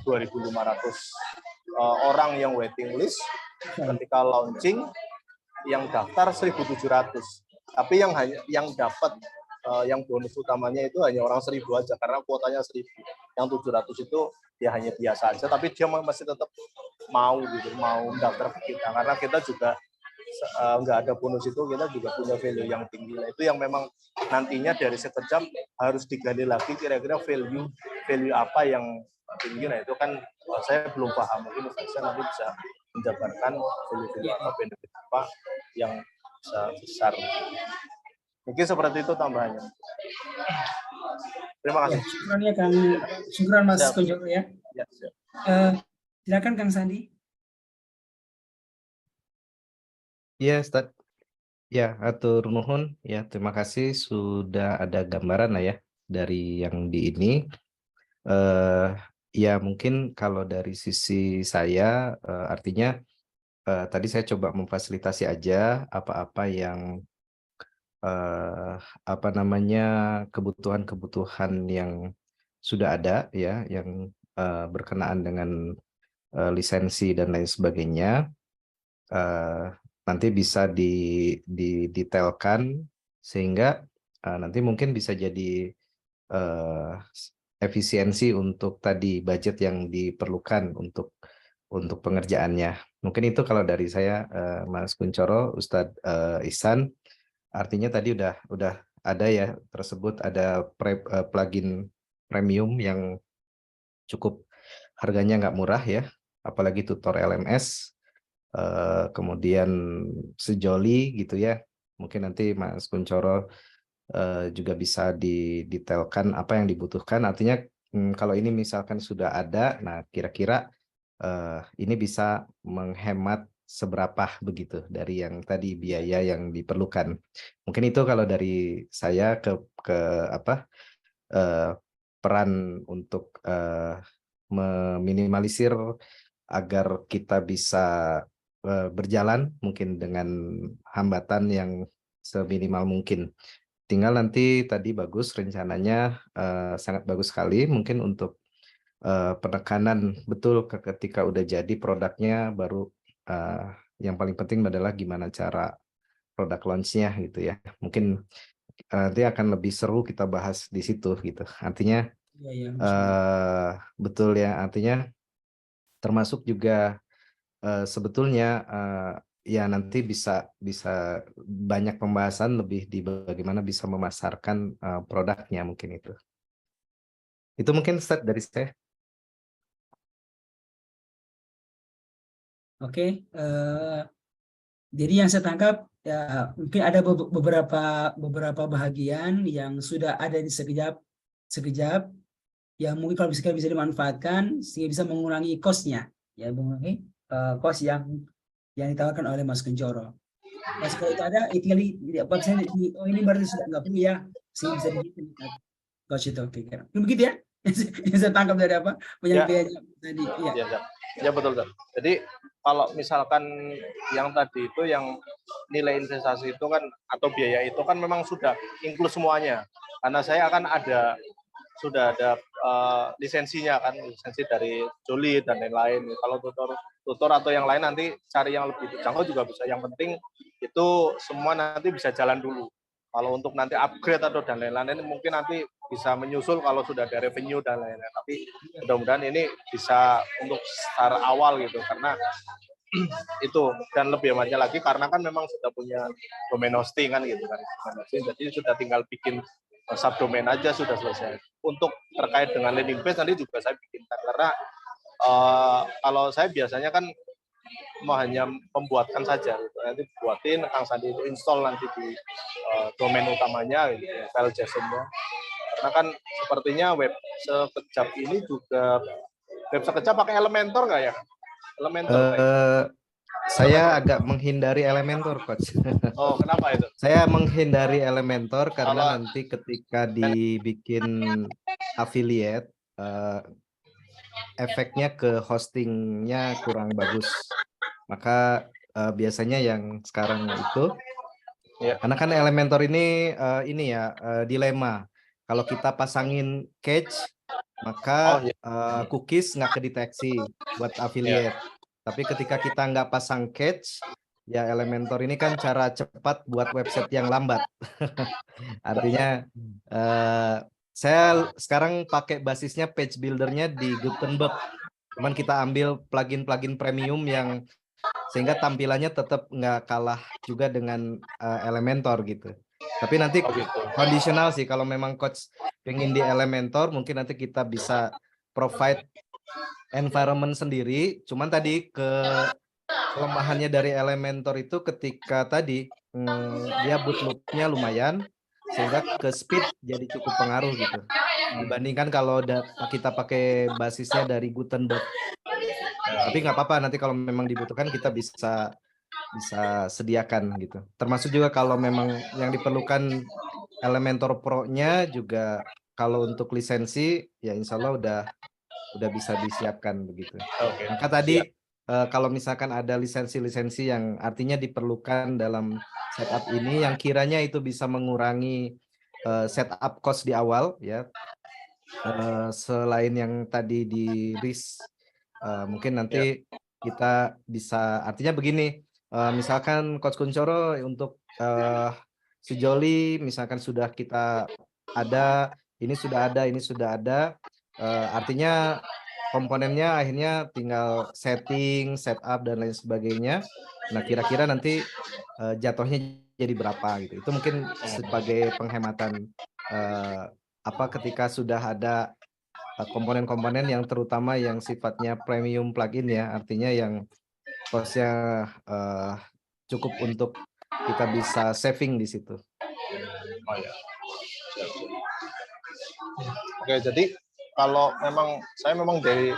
2.500 orang yang waiting list. Ketika launching yang daftar 1.700. Tapi yang dapat yang bonus utamanya itu hanya orang 1.000 aja karena kuotanya 1.000. Yang 700 itu ya hanya biasa aja, tapi dia masih tetap mau daftar ke kita karena kita juga nggak ada bonus itu, kita juga punya value yang tinggi. Nah, itu yang memang nantinya dari sekejap harus digali lagi kira-kira value apa yang tinggi. Nah itu kan saya belum paham, mungkin saya nanti bisa menjabarkan value apa, benefit apa yang bisa besar. Mungkin seperti itu tambahannya. Terima kasih. Syukran ya Kang, syukran Mas Kunjoro ya. Siap. Silakan Kang Sandi. Ya, Ustaz. Ya, atur nuhun. Ya, terima kasih sudah ada gambaran lah ya dari yang di ini. Ya, mungkin kalau dari sisi saya, artinya tadi saya coba memfasilitasi aja apa-apa yang kebutuhan-kebutuhan yang sudah ada ya, yang berkenaan dengan lisensi dan lain sebagainya. Nanti bisa didetailkan sehingga nanti mungkin bisa jadi efisiensi untuk tadi budget yang diperlukan untuk pengerjaannya. Mungkin itu kalau dari saya, Mas Kunchoro, Ustadz Ihsan. Artinya tadi udah ada ya tersebut, ada plugin premium yang cukup harganya nggak murah ya, apalagi tutor LMS. Kemudian sejoli gitu ya, mungkin nanti Mas Kunchoro juga bisa didetailkan apa yang dibutuhkan. Artinya kalau ini misalkan sudah ada, nah kira-kira ini bisa menghemat seberapa begitu dari yang tadi biaya yang diperlukan. Mungkin itu kalau dari saya ke peran untuk meminimalisir agar kita bisa berjalan mungkin dengan hambatan yang seminimal mungkin. Tinggal nanti tadi bagus rencananya, sangat bagus sekali mungkin untuk penekanan betul ketika udah jadi produknya baru, yang paling penting adalah gimana cara produk launch-nya gitu ya. Mungkin nanti akan lebih seru kita bahas di situ gitu. Artinya betul ya, artinya termasuk juga sebetulnya ya nanti bisa banyak pembahasan lebih di bagaimana bisa memasarkan produknya mungkin itu. Itu mungkin start dari saya. Oke, jadi yang saya tangkap ya mungkin ada beberapa bahagian yang sudah ada di sekejap yang mungkin kalau bisa dimanfaatkan sehingga bisa mengurangi cost-nya, ya mengurangi cost yang ditawarkan oleh Mas Kunchoro. Nah, setelah itu ada website ini berarti sudah nggak perlu ya, sehingga bisa dihitung cost itu. Oke, begitu ya? Yang saya tangkap dari apa penyampaiannya tadi. Ya betul. Jadi kalau misalkan yang tadi itu yang nilai investasi itu kan atau biaya itu kan memang sudah include semuanya. Karena saya akan sudah ada lisensinya kan, lisensi dari Joli dan lain-lain. Kalau tutor atau yang lain nanti cari yang lebih terjangkau juga bisa. Yang penting itu semua nanti bisa jalan dulu. Kalau untuk nanti upgrade atau dan lain-lain mungkin nanti bisa menyusul kalau sudah ada revenue dan lain-lain. Tapi mudah-mudahan ini bisa untuk start awal gitu karena itu dan lebih banyak lagi karena kan memang sudah punya domain hosting kan gitu kan. Jadi sudah tinggal bikin subdomain aja sudah selesai. Untuk terkait dengan landing page nanti juga saya bikinkan, karena kalau saya biasanya kan mau hanya membuatkan saja gitu. Nanti buatin Kang Sandi itu install nanti di domain utamanya gitu, file JSON-nya. Karena kan sepertinya web sekejap ini juga web sekejap pakai Elementor nggak ya? Elementor Saya agak menghindari Elementor, Coach. Oh, kenapa itu? Saya menghindari Elementor karena Kalau nanti ketika dibikin affiliate, efeknya ke hostingnya kurang bagus. Maka biasanya yang sekarang itu, ya. karena kan Elementor ini dilema. Kalau kita pasangin cache, maka cookies nggak kedeteksi buat affiliate. Tapi ketika kita nggak pasang cache, ya Elementor ini kan cara cepat buat website yang lambat. Artinya saya sekarang pakai basisnya page buildernya di Gutenberg. Cuman kita ambil plugin-plugin premium yang sehingga tampilannya tetap nggak kalah juga dengan Elementor gitu. Tapi nanti kondisional sih, kalau memang coach pengen di Elementor, mungkin nanti kita bisa provide environment sendiri. Cuman tadi kelemahannya dari Elementor itu ketika tadi dia bootloop-nya lumayan, sehingga ke speed jadi cukup pengaruh gitu. Dibandingkan kalau kita pakai basisnya dari Gutenberg. Tapi nggak apa-apa, nanti kalau memang dibutuhkan kita bisa sediakan gitu. Termasuk juga kalau memang yang diperlukan Elementor Pro-nya juga, kalau untuk lisensi ya insya Allah udah bisa disiapkan begitu. Maka tadi kalau misalkan ada lisensi-lisensi yang artinya diperlukan dalam setup ini yang kiranya itu bisa mengurangi setup cost di awal ya, selain yang tadi di risk, mungkin nanti kita bisa, artinya begini, misalkan Coach Kuncoro untuk sejoli misalkan sudah kita ada, ini sudah ada, artinya komponennya akhirnya tinggal setting, setup dan lain sebagainya. Nah, kira-kira nanti jatuhnya jadi berapa gitu. Itu mungkin sebagai penghematan ketika sudah ada komponen-komponen yang terutama yang sifatnya premium plugin ya, artinya yang costnya cukup untuk kita bisa saving di situ. Oh ya. Oke, jadi kalau saya memang dari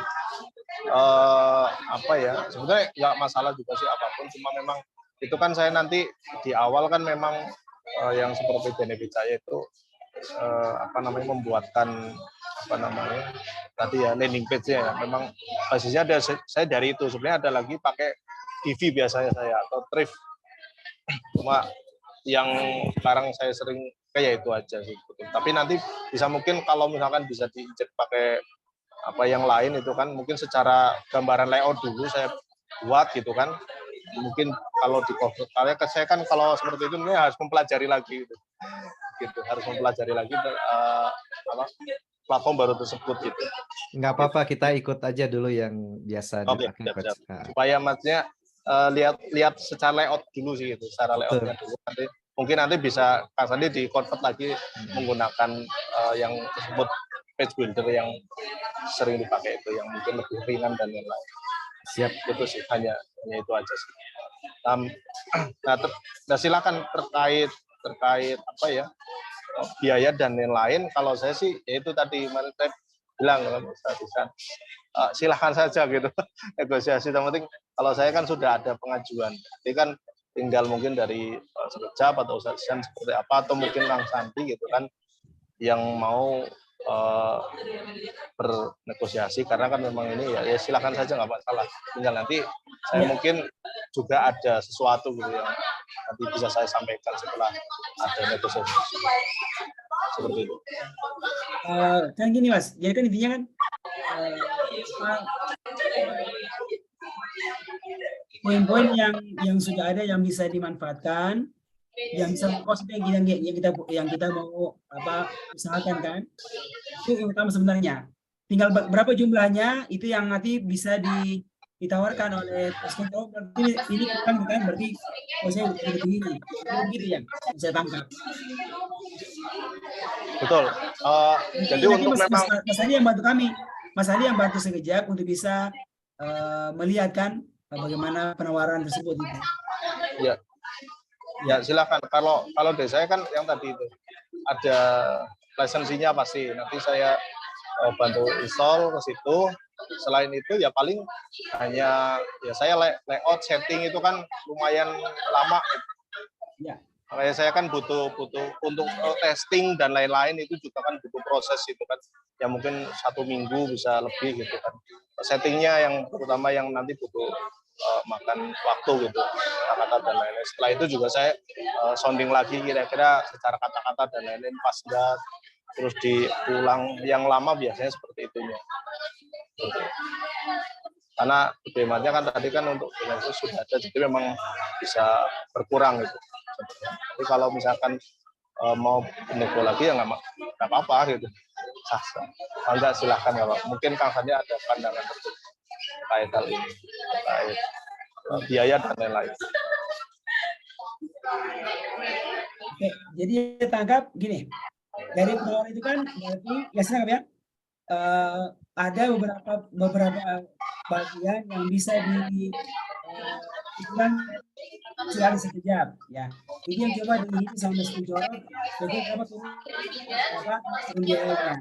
sebenarnya nggak masalah juga sih apapun, cuma memang itu kan saya nanti di awal kan memang yang seperti benefit saya itu membuatkan tadi ya landing page ya, memang basisnya saya dari itu. Sebenarnya ada lagi pakai Divi biasanya saya atau Thrift, cuma yang sekarang saya sering kayak itu aja sih. Tapi nanti bisa mungkin kalau misalkan bisa diinjek pakai yang lain itu kan mungkin secara gambaran layout dulu saya buat gitu kan. Mungkin kalau di cover, karena saya kan kalau seperti itu harus mempelajari lagi gitu, harus mempelajari lagi platform baru tersebut gitu. Nggak apa-apa, kita ikut aja dulu yang biasa dipakai. Supaya maksudnya lihat secara layout dulu sih gitu, secara layoutnya dulu. Nanti bisa Kang Sandi di-convert lagi menggunakan yang tersebut page builder yang sering dipakai itu, yang mungkin lebih ringan dan lain-lain. Siap. Itu sih, hanya itu aja sih. Nah, silakan terkait biaya dan lain-lain. Kalau saya sih ya itu tadi saya bilang silahkan saja gitu negosiasi. Yang penting kalau saya kan sudah ada pengajuan, jadi kan tinggal mungkin dari sekejap atau Ustaz Ihsan seperti apa, atau mungkin Kang Sandi gitu kan yang mau bernegosiasi, karena kan memang ini ya silakan saja, nggak masalah. Tinggal nanti saya mungkin juga ada sesuatu gitu yang nanti bisa saya sampaikan setelah ada negosiasi seperti itu. Kan gini Mas, jadi kan intinya kan poin-poin yang sudah ada yang bisa dimanfaatkan, yang bisa yang kita mau usahakan kan, itu yang utama sebenarnya. Tinggal berapa jumlahnya itu yang nanti bisa ditawarkan oleh customer. Berarti ini kurang kan, berarti saya lebih tinggi, begitu ya saya tangkap. Betul. Jadi Nanti untuk memang Mas Adi yang bantu kami, Mas Adi yang bantu sekejap untuk bisa melihat kan bagaimana penawaran tersebut itu. ya, ya silakan. Kalau dari saya kan yang tadi itu ada lisensinya pasti. Nanti saya bantu install ke situ. Selain itu ya paling hanya ya saya layout setting itu kan lumayan lama. Ya. Makanya saya kan butuh untuk testing dan lain-lain itu juga kan butuh proses itu kan. Ya mungkin 1 minggu bisa lebih gitu kan. Settingnya yang terutama yang nanti butuh makan waktu gitu, kata-kata dan lain-lain. Setelah itu juga saya sounding lagi kira-kira secara kata-kata dan lain-lain pas enggak, terus diulang. Yang lama biasanya seperti itunya. Karena demand-nya kan tadi kan untuk itu sudah ada, jadi memang bisa berkurang gitu. Jadi kalau misalkan mau nego lagi ya nggak apa-apa gitu. Kalau enggak silahkan ya Pak. Mungkin Kang Sandi ada pandangan terkait hal ini, terkait biaya dan lain-lain. Oke, jadi tangkap gini, dari penawaran itu kan berarti ya silakan ya, ada beberapa bagian yang bisa dikurangi sekali sekejap ya. Ini yang coba dihitung sama Mas Kunchoro, jadi berapa turun biayanya.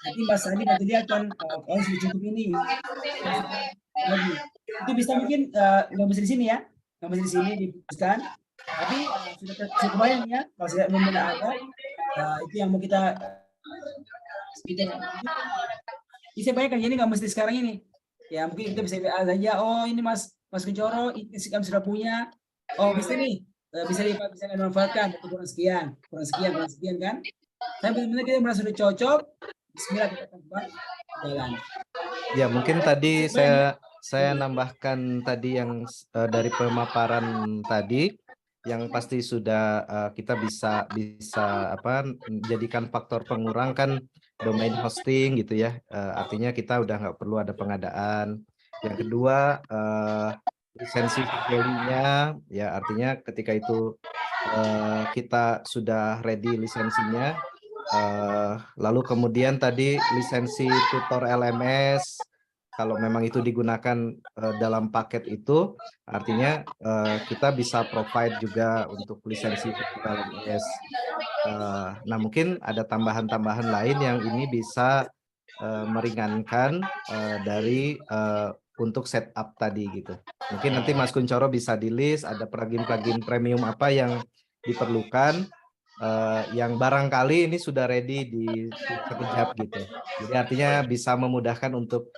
Nanti Mas Sandi bantu lihat kan, oh sudah cukup ini lagi. Itu bisa mungkin nggak mesti di sini ya, nggak mesti di sini diputuskan. Tapi sudah kebayang ya, kalau saya belum ada, itu yang mau kita bisa bayangkan, jadi nggak mesti sekarang ini. Ya mungkin kita bisa WA saja, oh ini Mas Kunchoro, ini kami sudah punya. Oh bisa nih, bisa dimanfaatkan, kurang sekian kan. Tapi benar-benar kita merasa sudah cocok, bismillah kita tempat jalan. Ya mungkin tadi saya nambahkan tadi yang dari pemaparan tadi, yang pasti sudah kita bisa jadikan faktor pengurang kan domain hosting gitu ya. Artinya kita udah nggak perlu ada pengadaan. Yang kedua lisensi videonya, ya artinya ketika itu kita sudah ready lisensinya. Lalu kemudian tadi lisensi tutor LMS, kalau memang itu digunakan dalam paket itu, artinya kita bisa provide juga untuk lisensi tutor LMS. Nah mungkin ada tambahan-tambahan lain yang ini bisa meringankan dari untuk setup tadi gitu. Mungkin nanti Mas Kunchoro bisa di list ada plugin-plugin premium apa yang diperlukan. Yang barangkali ini sudah ready di sekejap gitu. Jadi artinya bisa memudahkan untuk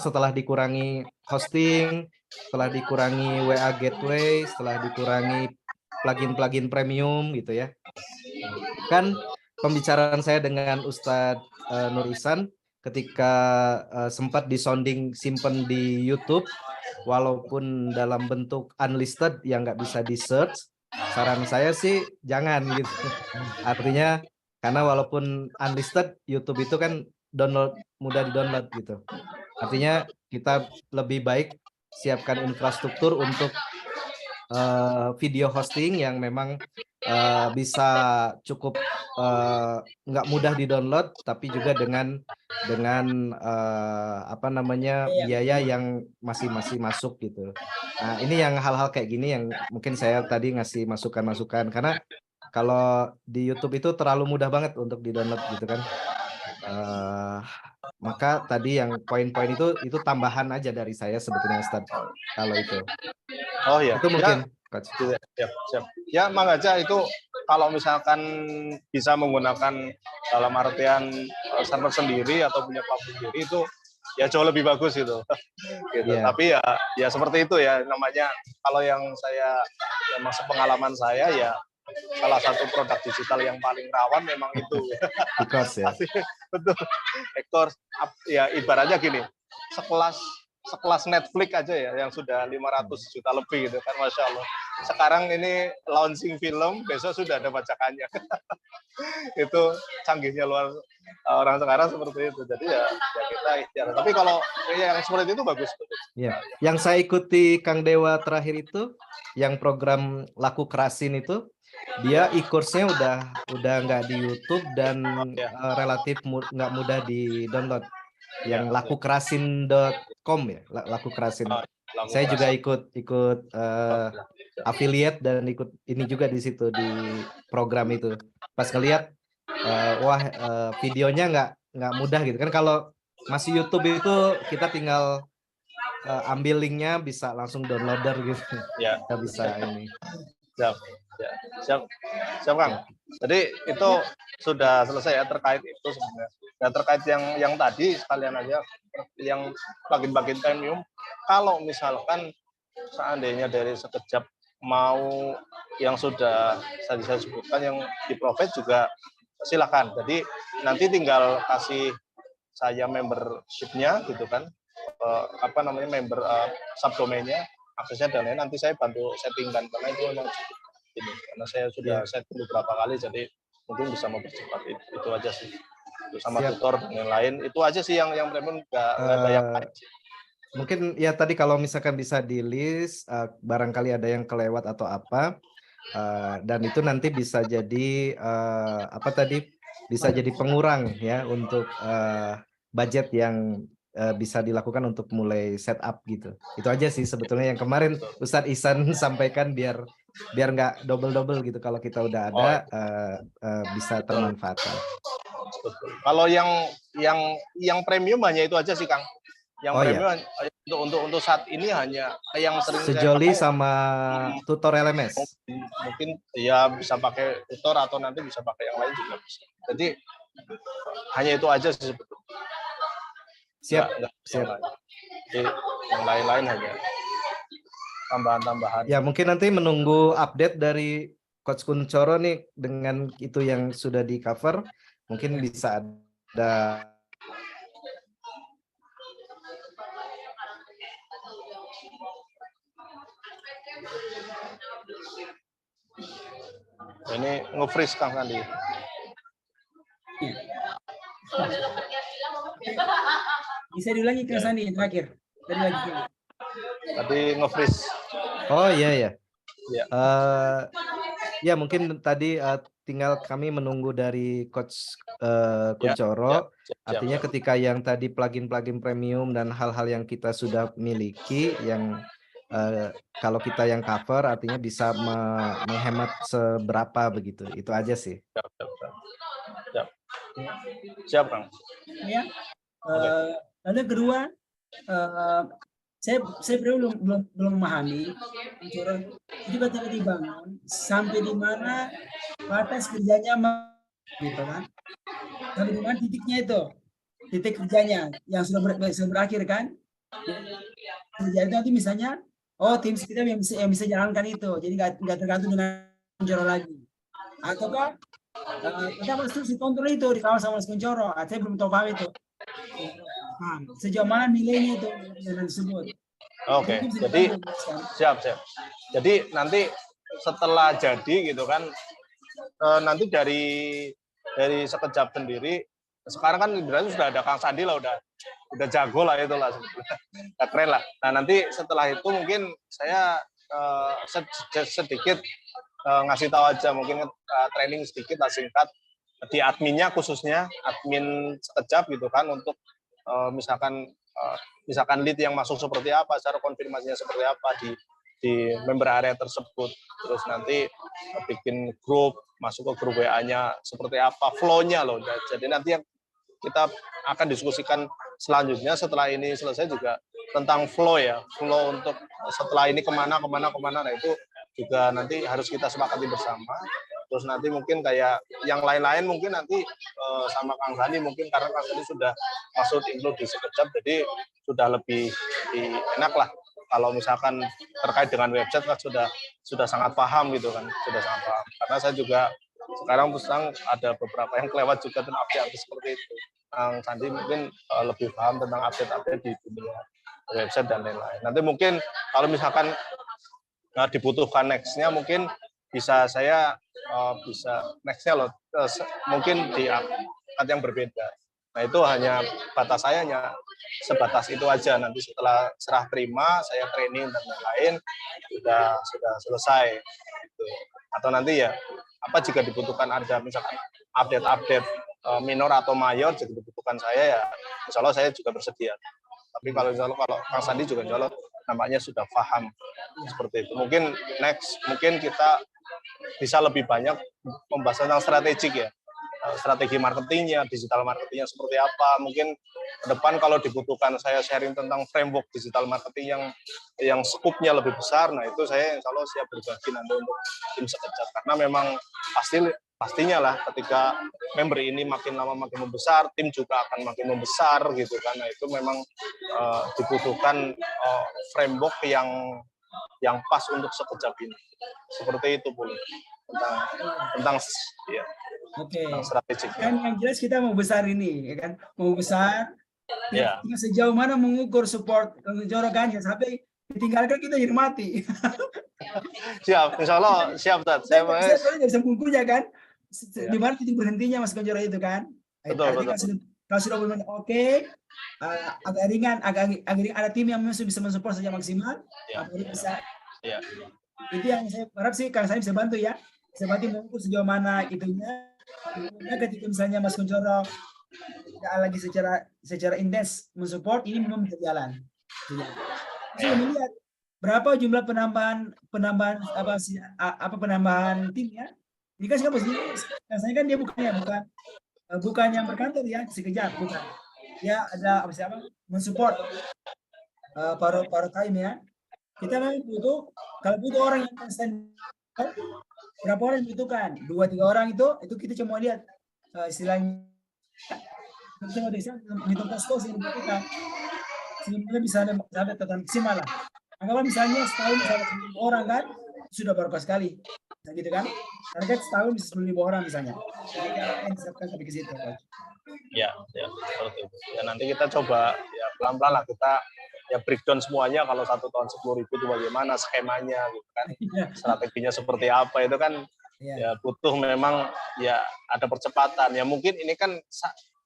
setelah dikurangi hosting, setelah dikurangi WA gateway, setelah dikurangi plugin-plugin premium gitu ya. Kan pembicaraan saya dengan Ustadz Nur Ihsan ketika sempat disounding simpen di YouTube, walaupun dalam bentuk unlisted yang nggak bisa di search, saran saya sih jangan gitu. Artinya karena walaupun unlisted, YouTube itu kan mudah di-download gitu. Artinya kita lebih baik siapkan infrastruktur untuk video hosting yang memang bisa cukup nggak mudah di-download, tapi juga dengan biaya yang masih masuk gitu. Nah ini yang hal-hal kayak gini yang mungkin saya tadi ngasih masukan-masukan, karena kalau di YouTube itu terlalu mudah banget untuk di-download gitu kan. Maka tadi yang poin-poin itu tambahan aja dari saya sebetulnya Ustaz, kalau itu. Oh ya, itu mungkin siap. Ya Mang aja itu kalau misalkan bisa menggunakan dalam artian server sendiri atau punya public sendiri itu ya jauh lebih bagus gitu. Gitu. Yeah. Tapi ya seperti itu ya namanya. Kalau yang saya masuk pengalaman saya ya salah satu produk digital yang paling rawan memang itu. E-course ya. Betul. E-course ya ibaratnya gini, sekelas Netflix aja ya yang sudah 500 juta lebih gitu kan, Masya Allah. Sekarang ini launching film, besok sudah ada bacakannya. Itu canggihnya luar orang sekarang seperti itu. Jadi ya kita ikhtiar. Tapi kalau yang seperti itu bagus. Ya. Yang saya ikuti Kang Dewa terakhir itu, yang program Laku Kerasin Dia e-course-nya udah nggak di YouTube dan Ya. relatif nggak mudah di-download. Yang Ya. lakukerasin.com ya, laku kerasin. Lagu Saya juga keras. ikut affiliate dan ikut ini juga di situ di program itu. Pas ngeliat wah videonya nggak mudah gitu kan. Kalau masih YouTube itu kita tinggal ambil linknya bisa langsung downloader gitu. Ya. Kita bisa ini. Siap. Ya. Siap. Siap, Kang. Ya. Jadi itu sudah selesai ya terkait itu sebenarnya. Nah, terkait yang tadi sekalian aja yang plugin-plugin premium, kalau misalkan seandainya dari sekejap mau yang sudah tadi saya sebutkan yang di provide juga silakan. Jadi nanti tinggal kasih saya membership-nya gitu kan, apa namanya member subdomainnya, aksesnya dan lain, nanti saya bantu settingkan karena itu memang ini karena saya sudah set beberapa kali jadi mungkin bisa mempercepat itu aja sih. Sama Siap. tutor dan lain-lain itu aja sih yang premium nggak banyak. Mungkin ya tadi kalau misalkan bisa di list barangkali ada yang kelewat atau apa dan itu nanti bisa jadi apa tadi bisa jadi pengurang ya untuk budget yang bisa dilakukan untuk mulai setup gitu. Itu aja sih sebetulnya yang kemarin Ustadz Ihsan sampaikan biar nggak double gitu kalau kita udah ada bisa termanfaatkan. Betul. Kalau yang premium hanya itu aja sih, Kang. Yang premium untuk saat ini hanya yang sering Sejoli saya pakai, sama tutor LMS. Mungkin ya bisa pakai tutor atau nanti bisa pakai yang lain juga bisa. Jadi hanya itu aja sih sebetulnya. Siap. Siap. Jadi yang lain-lain hanya tambahan-tambahan. Ya mungkin nanti menunggu update dari Coach Kuncoro nih dengan itu yang sudah di cover, mungkin bisa ada ini nge-freeze Kang Sandi. Bisa diulangi Kang Sandi terakhir. Tadi nge-freeze. Oh iya ya. Ya. Ya mungkin tadi tinggal kami menunggu dari Coach Kuncoro. Artinya ketika yang tadi plugin-plugin premium dan hal-hal yang kita sudah miliki yang kalau kita yang cover artinya bisa menghemat seberapa begitu. Itu aja sih. Siap Kang. Ya. Lalu kedua, saya belum memahami jadi betul dibangun sampai di mana batas kerjanya gitu kan, sampai di mana titiknya itu titik kerjanya yang sudah berakhir kan, jadi nanti misalnya tim kita yang bisa jalankan itu, jadi nggak tergantung dengan Kuncoro lagi, ataukah kita harus kontrol itu di kawasan sama Kuncoro. Saya belum tahu paham itu. Sejauh mana nilainya itu yang disebut. Oke, jadi siap. Jadi nanti setelah jadi gitu kan, nanti dari sekejap sendiri, sekarang kan berarti sudah ada Kang Sandi lah, udah jago lah itulah, udah keren lah. Nah nanti setelah itu mungkin saya sedikit ngasih tahu aja, mungkin training sedikit lah singkat di adminnya, khususnya admin sekejap gitu kan, untuk misalkan lead yang masuk seperti apa, cara konfirmasinya seperti apa di member area tersebut, terus nanti bikin grup, masuk ke grup WA-nya seperti apa, flow-nya loh. Jadi nanti yang kita akan diskusikan selanjutnya setelah ini selesai juga tentang flow ya, flow untuk setelah ini kemana. Nah itu juga nanti harus kita sepakati bersama. Terus nanti mungkin kayak yang lain-lain mungkin nanti sama Kang Sandi, mungkin karena Kang Sandi sudah masuk include di sekejap, jadi sudah lebih enak lah. Kalau misalkan terkait dengan website kan sudah sangat paham gitu kan, sudah sangat paham. Karena saya juga sekarang ada beberapa yang kelewat juga tentang update seperti itu. Kang Sandi mungkin lebih paham tentang update di dunia website dan lain-lain. Nanti mungkin kalau misalkan dibutuhkan next-nya, mungkin bisa saya bisa next-nya loh, mungkin di angkat yang berbeda. Nah itu hanya batas saya hanya sebatas itu aja. Nanti setelah serah terima, saya training dan lain-lain sudah selesai. gitu. Atau nanti ya apa jika dibutuhkan ada misalkan update-update minor atau mayor jika dibutuhkan saya ya insya Allah saya juga bersedia. Tapi kalau insya Allah kalau Kang Sandi juga insya Allah nampaknya sudah paham seperti itu. Mungkin next mungkin kita bisa lebih banyak membahas tentang strategik ya, strategi marketingnya, digital marketingnya seperti apa. Mungkin ke depan kalau dibutuhkan saya sharing tentang framework digital marketing yang skupnya lebih besar, nah itu saya insya Allah siap berbagi nanti untuk tim sekejap. Karena memang pastinya lah ketika member ini makin lama makin membesar, tim juga akan makin membesar gitu kan. Nah itu memang dibutuhkan framework yang pas untuk sekejap ini. Seperti itu boleh tentang ya. Oke. Strategik. Kan yang jelas kita mau besar ini, ya kan? Mau besar. Ya. Sejauh mana mengukur support Jorokan ya sampai ditinggalkan kita jadi mati. Siap, insya Allah siap Tat. Saya bisa mengukurnya kan. Di mana titik berhentinya Mas Konjoro itu kan? Betul. Kalau sudah bermain oke, agak ringan, agak ringan, ada tim yang bisa mensupport saja maksimal. Ya. Bisa. Ya. Itu yang saya harap sih Kang Salim bisa bantu ya. Bisa bantu mengukur sejauh mana itunya. Ketika misalnya Mas Konjoro tidak lagi secara intens mensupport, ini memang bisa jalan. Saya melihat berapa jumlah penambahan tim ya. Ini kan siapa sih? Saya kan dia bukan yang berkantor ya, sekejap bukan. Dia ada mensupport paruh time ya. Kita memang butuh, kalau butuh orang yang konsisten, berapa orang yang dibutuhkan? 2-3 orang itu kita cuma lihat istilahnya hitung kos yang dibutuhkan sehingga bisa sampai total maksimal lah. Anggaplah misalnya setahun bisa 10.000 orang kan, sudah berapa sekali, nah, gitu kan? Target setahun bisa 10.000 orang misalnya. Jadi yang disiapkan sampai ke situ. Ya, seperti itu. Ya nanti kita coba ya pelan-pelan lah kita ya breakdown semuanya kalau 1 tahun 10.000 itu bagaimana skemanya gitu kan, strateginya seperti apa itu kan ya butuh memang ya ada percepatan ya mungkin ini kan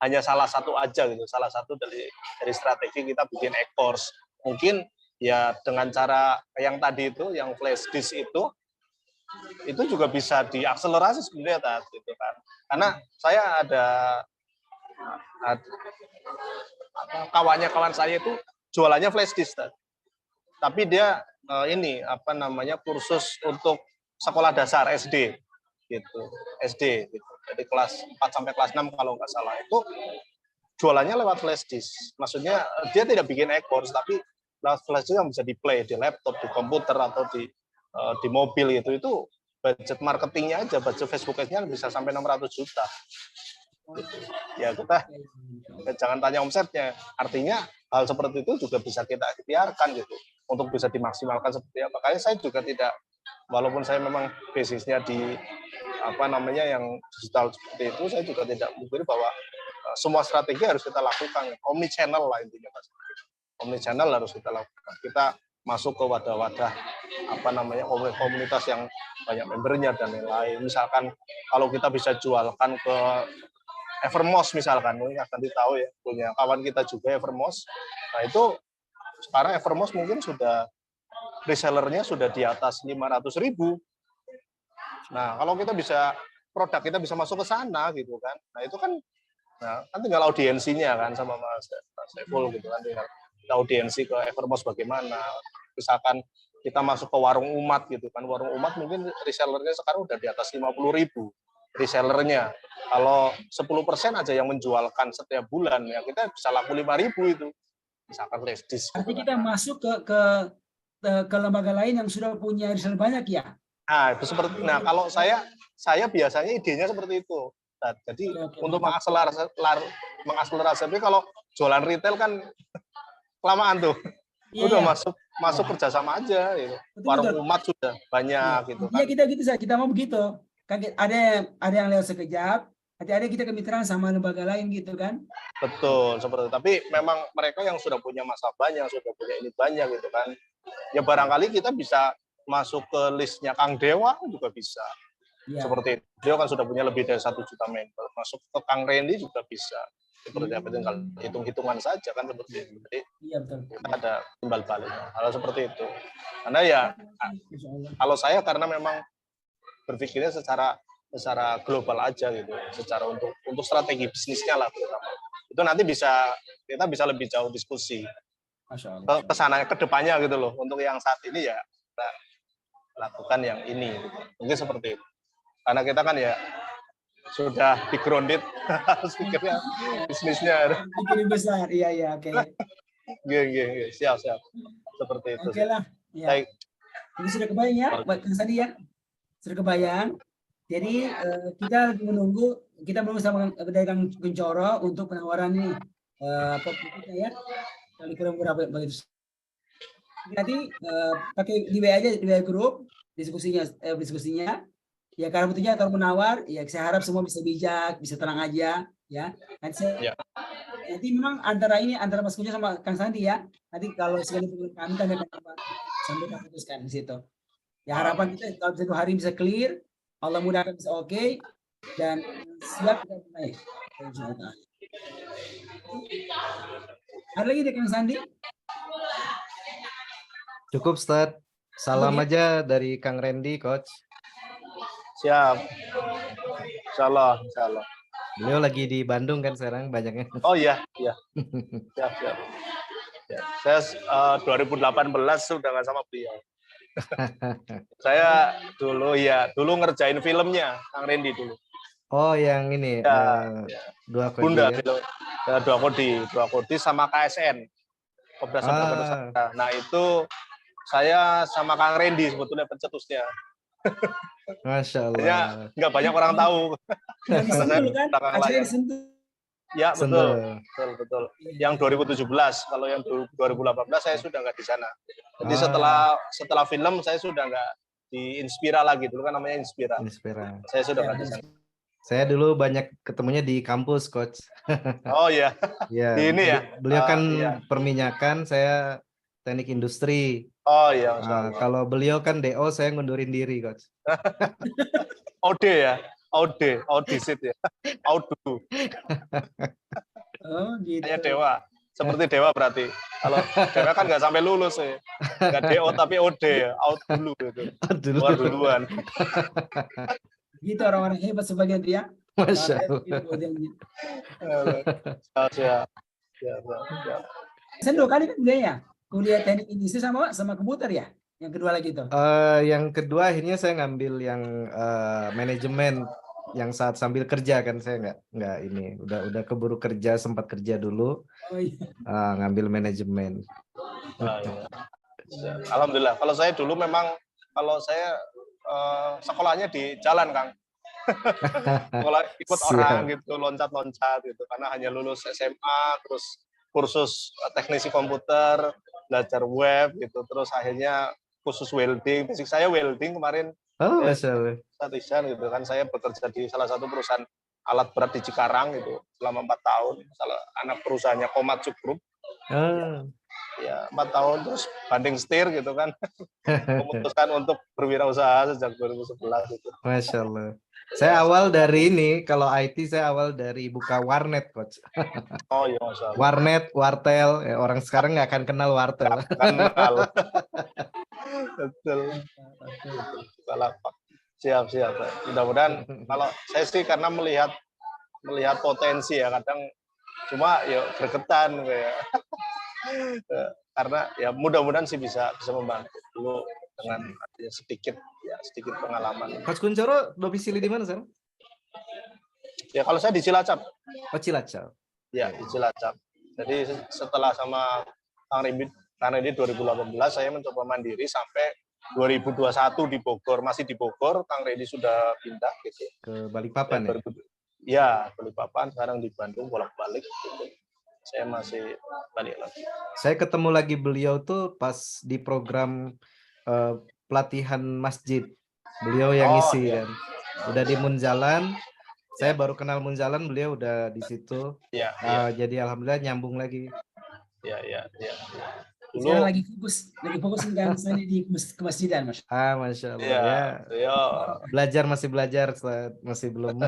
hanya salah satu aja gitu, salah satu dari strategi kita bikin e-course mungkin ya dengan cara yang tadi itu yang flash disk itu juga bisa diakselerasi sebenarnya gitu kan, karena saya ada kawan saya itu jualannya flash disk, tapi dia kursus untuk sekolah dasar SD gitu, jadi kelas 4 sampai kelas 6 kalau nggak salah itu jualannya lewat flash disk. Maksudnya dia tidak bikin e-course tapi lewat flash disk yang bisa di play di laptop, di komputer atau di mobil gitu. Itu budget marketingnya aja, budget Facebook Ads-nya bisa sampai 600 juta. Gitu. Ya kita jangan tanya omsetnya. Artinya hal seperti itu juga bisa kita ikhtiarkan gitu untuk bisa dimaksimalkan seperti apa. Makanya saya juga tidak, walaupun saya memang basisnya di yang digital seperti itu, saya juga tidak memikir bahwa semua strategi harus kita lakukan. Omni channel lah intinya Mas. Omni channel harus kita lakukan. Kita masuk ke wadah-wadah komunitas yang banyak membernya dan lain-lain. Misalkan kalau kita bisa jualkan ke Evermost misalkan, mungkin nanti tahu ya, punya kawan kita juga Evermost. Nah itu sekarang Evermost mungkin sudah resellernya sudah di atas 500.000. Nah kalau kita produk kita bisa masuk ke sana gitu kan, nah itu kan tinggal audiensinya kan sama Mas Saiful gitu kan, tinggal audiensi ke Evermost bagaimana. Misalkan kita masuk ke warung umat gitu kan, warung umat mungkin resellernya sekarang udah di atas 50.000 resellernya. Kalau 10% aja yang menjualkan setiap bulan ya kita bisa laku 5.000 itu. Misalkan flash disk. Artinya kita masuk ke lembaga lain yang sudah punya reseller banyak ya. Nah, itu seperti kalau saya biasanya idenya seperti itu. Nah, jadi untuk mengakselerasi, tapi kalau jualan retail kan kelamaan tuh. Udah masuk kerjasama aja gitu. Warung umat sudah banyak gitu kan. Iya kita mau begitu. Kan ada yang lewat sekejap, ada kita kemitraan sama lembaga lain gitu kan. Betul, seperti itu. Tapi memang mereka yang sudah punya masa banyak, sudah punya ini banyak gitu kan. Ya barangkali kita bisa masuk ke listnya Kang Dewa juga bisa. Ya. Seperti itu. Dia kan sudah punya lebih dari 1 juta member. Masuk ke Kang Randy juga bisa. Seperti apa, tinggal hitung-hitungan saja kan seperti itu. Jadi kita ada timbal baliknya. Hal seperti itu. Karena ya kalau saya karena memang berpikirnya secara global aja gitu, secara untuk strategi bisnisnya lah terutama. Itu nanti kita bisa lebih jauh diskusi Masya Allah. ke sana ke depannya gitu loh. Untuk yang saat ini ya kita lakukan yang ini gitu. Mungkin seperti itu. Karena kita kan ya sudah di grounded harus pikirnya bisnisnya. Pikirin besar, iya, oke. Siap. Seperti itu. Oke lah, ya. Baik. Ini sudah kebayang ya, buat Kang Sandi ya? Sudah kebayang. Jadi kita menunggu sama dari Kang Kuncoro untuk penawaran ini produknya ya. Kali kurang berapa begitu. Nanti pakai di WA aja, di WA grup diskusinya. Ya karena bentuknya kalau menawar, ya saya harap semua bisa bijak, bisa tenang aja, ya. Nanti memang antara Mas Kunjo sama Kang Sandi ya. Nanti kalau sekali kami akan sampai putuskan di situ. Ya harapan kita kalau satu hari bisa clear, Allah mudahkan bisa oke, dan siap kita mulai. Ada lagi deh Kang Sandi? Cukup, Ustadz. Salam aja dari Kang Randy, Coach. Siap. Insyaallah. Beliau lagi di Bandung kan sekarang banyaknya. Oh iya. Siap. Ya, saya 2018 sudah nggak sama beliau. Saya dulu ngerjain filmnya Kang Randy dulu. Oh, yang ini dua kodi. Bunda, ya? dua kodi sama KSN. Kobra Nusantara. Nah itu saya sama Kang Randy sebetulnya pencetusnya. Masya Allah. Nggak banyak orang tahu. Ya betul. Yang 2017, kalau yang 2018 saya sudah nggak di sana. Jadi setelah film saya sudah nggak di Inspira lagi, dulu kan namanya Inspira. Saya sudah nggak di sana. Saya dulu banyak ketemunya di kampus, Coach. Oh iya. Ya. Ini ya. Beliau kan perminyakan, saya teknik industri. Oh iya. Kalau beliau kan DO, saya ngundurin diri, Coach. OD ya. Audisit ya. Audu. Oh gitu. Kayak Dewa. Seperti Dewa berarti. Kalau Dewa kan nggak sampai lulus ya. Nggak DO tapi OD ya. Out dulu gitu. Keluar duluan. Gitu orang-orang hebat sebagian dia. Masya Allah. Siap. Saya 2 kali kan kuliah teknik industri sama komputer ya. Yang kedua lagi itu. Yang kedua akhirnya saya ngambil yang manajemen yang saat sambil kerja kan, saya nggak ini udah keburu kerja, sempat kerja dulu. Oh, iya. Ngambil manajemen. Alhamdulillah. Kalau saya dulu memang sekolahnya di jalan, Kang. Sekolah ikut orang gitu, loncat-loncat gitu, karena hanya lulus SMA, terus kursus teknisi komputer, belajar web gitu, terus akhirnya khusus welding. Basic saya welding kemarin. Oh, masalah. Statistian gitu kan, saya bekerja di salah satu perusahaan alat berat di Cikarang gitu selama 4 tahun. Anak perusahaannya Komatsu Group. Ya 4 tahun terus banding setir gitu kan. Memutuskan untuk berwirausaha sejak 2011 itu. Masya Allah. Saya awal dari ini, kalau IT saya awal dari buka warnet, Coach. Oh iya, Masya Allah. Warnet, wartel, orang sekarang nggak akan kenal wartel. Kenal. Betul. Siap. Mudah-mudahan kalau saya sih karena melihat potensi ya, kadang cuma ya gregetan kayak. Karena ya mudah-mudahan sih bisa membantu dulu dengan sedikit pengalaman. Coach Kuncoro domisili di mana sekarang? Ya kalau saya di Cilacap. Oh, Cilacap. Ya di Cilacap. Jadi setelah sama Kang Randy 2018 saya mencoba mandiri sampai 2021 di Bogor, masih di Bogor. Kang Randy sudah pindah gitu. Ke Balikpapan ya? Ya Balikpapan, sekarang di Bandung bolak-balik. Gitu. Saya masih balik lagi. Saya ketemu lagi beliau tuh pas di program pelatihan masjid. Beliau yang ngisi kan. Udah di Munjalan. Saya baru kenal Munjalan, beliau udah di situ. Jadi alhamdulillah nyambung lagi. Iya. Dulu lagi fokus dengan saya di kemasjidan, Mas. Masya Allah. Ya. Masih belajar, masih belum.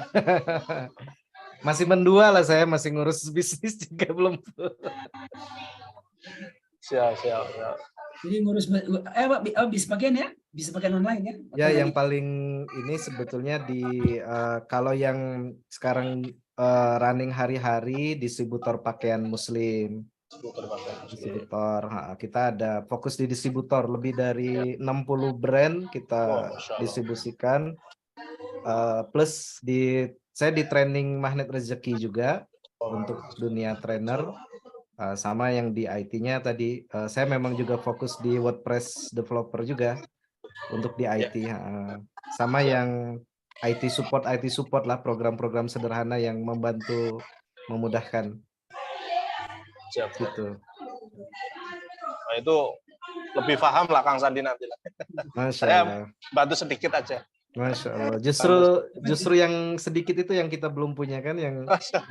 Masih mendua lah, saya masih ngurus bisnis juga belum. Siap. Jadi ngurus bis bagian ya? bisa pakai online ya? Ya, yang paling ini sebetulnya kalau yang sekarang running hari-hari distributor pakaian Muslim. Distributor, kita ada fokus di distributor, lebih dari 60 brand kita distribusikan. Plus saya di training Magnet Rezeki juga untuk dunia trainer. Sama yang di IT-nya tadi, saya memang juga fokus di WordPress developer juga untuk di IT. Sama yang IT support lah, program-program sederhana yang membantu memudahkan. Siap. Gitu. Nah, itu lebih paham lah Kang Sandi nanti. Masya Saya Allah. bantu sedikit aja. Masya Allah. Justru yang sedikit itu yang kita belum punya kan, yang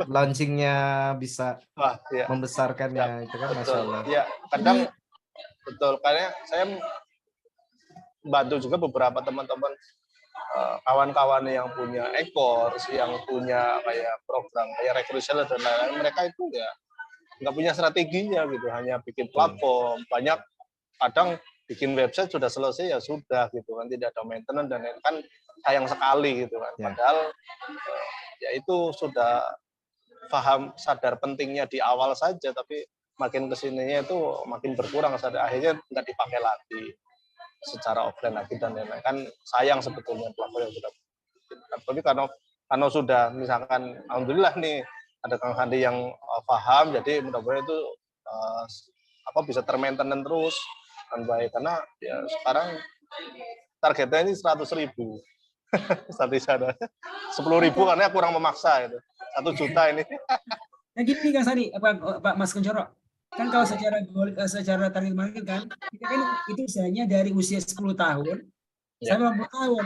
launchingnya bisa Iya. membesarkannya itu kan, Masya Allah. Ya, kadang betul. Karena saya bantu juga beberapa teman-teman kawan-kawan yang punya e-course, yang punya kayak program kayak Recruiter dan lain-lain. Mereka itu ya nggak punya strateginya gitu, hanya bikin platform. Banyak kadang bikin website sudah selesai ya sudah gitu kan, tidak ada maintenance dan lain, kan sayang sekali gitu kan. Padahal ya itu sudah paham, sadar pentingnya di awal saja, tapi makin kesininya itu makin berkurang, akhirnya nggak dipakai lagi secara offline lagi dan lain-lain. Kan sayang sebetulnya platform yang sudah. Tapi karena sudah misalkan alhamdulillah nih ada Kang Sandi yang paham, jadi mudah-mudahan itu bisa termainten terus dan baik, karena ya sekarang targetnya ini 100.000 di sana. 10.000 karena kurang memaksa itu. 1 juta ini. Nah gini Kang Sandi, Pak Mas Kuncoro, kan kalau secara target market kan, kita kan itu misalnya dari usia 10 tahun sampai 50 tahun.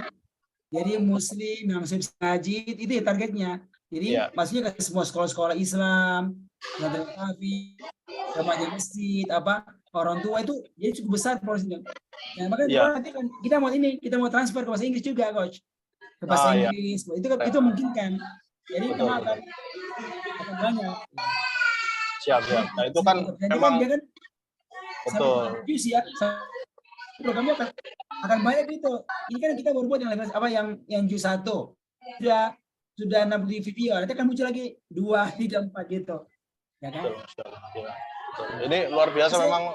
Jadi Muslim, yang Muslim ngaji, itu ya targetnya. Jadi maksudnya ke semua sekolah-sekolah Islam, pesantren Kafi, remaja masjid, orang tua itu jadi cukup besar porsinya. Nah, makanya nanti kan kita mau transfer ke bahasa Inggris juga, coach. Ke bahasa Inggris, itu mungkin kan. Jadi akan banyak. Siap. Nah, itu kan memang dia kan betul. Ya, programnya akan banyak gitu. Ini kan kita baru buat yang juz 1. Sudah 60 video, nanti akan muncul lagi 2, 3, 4 gitu. Ya kan? Betul. Ini luar biasa memang.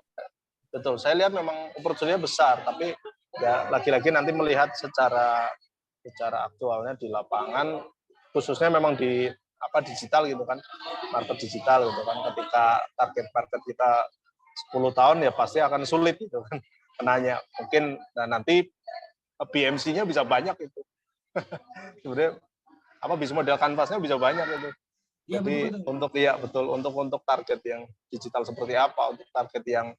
Betul. Saya lihat memang opportunity-nya besar, tapi ya lagi-lagi nanti melihat secara aktualnya di lapangan, khususnya memang di digital gitu kan, market digital gitu kan. Ketika target market kita 10 tahun ya pasti akan sulit gitu kan kenanya. Mungkin nanti BMC-nya bisa banyak itu. Sebenarnya bisa model kanvasnya bisa banyak itu. Ya, jadi betul. Untuk target yang digital seperti apa, untuk target yang,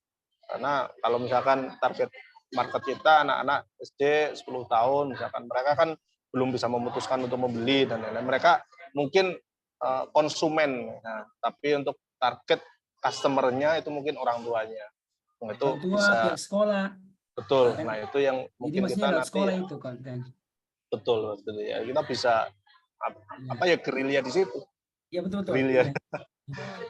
karena kalau misalkan target market kita anak-anak SD 10 tahun misalkan, mereka kan belum bisa memutuskan untuk membeli dan lain-lain. Mereka mungkin konsumen, tapi untuk target customer-nya itu mungkin orang tuanya. Itu bisa pihak sekolah. Betul. Nah, itu yang mungkin kita nanti sekolah itu kan. Betul ya. Kita bisa gerilya di situ. Ya betul. Gerilya.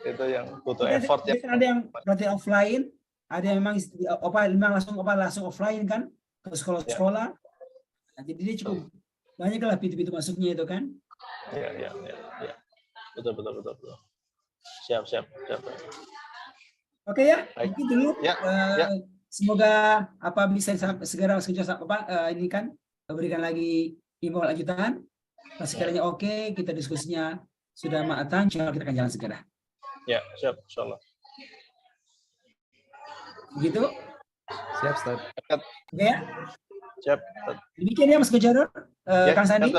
Itu yang butuh effort ya. Ada yang berarti offline, ada yang memang langsung offline kan ke sekolah-sekolah. Jadi dia cukup banyak lah pintu-pintu masuknya itu kan. Ya. Betul. Siap. Oke ya, mungkin dulu. Semoga bisa segera ini kan berikan lagi info lanjutan. Sekiranya oke, kita diskusinya sudah matang, insya Allah kita akan jalan segera. Ya, siap, insya Allah. Begitu? Siap, Ustaz. Oke ya? Siap. Demikian ya Mas Kuncoro, Kang Sandi.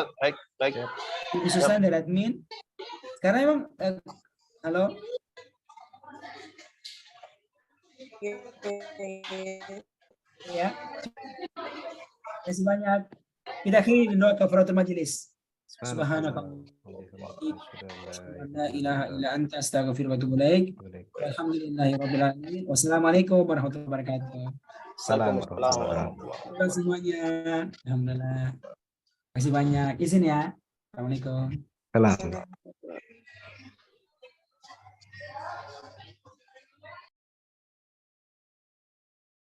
Baik. Ibu Susan dari admin. Sekarang emang, halo. Ya. Terima kasih banyak. Kita akhiri doa kafaratul majelis. Subhanallah. La ilaha illa anta astaghfiruka wa atubu ilaik. Alhamdulillahirabbil alamin. Wassalamualaikum warahmatullahi wabarakatuh. Assalamualaikum semuanya. Alhamdulillah. Terima kasih banyak. Izin ya. Assalamualaikum. Salam.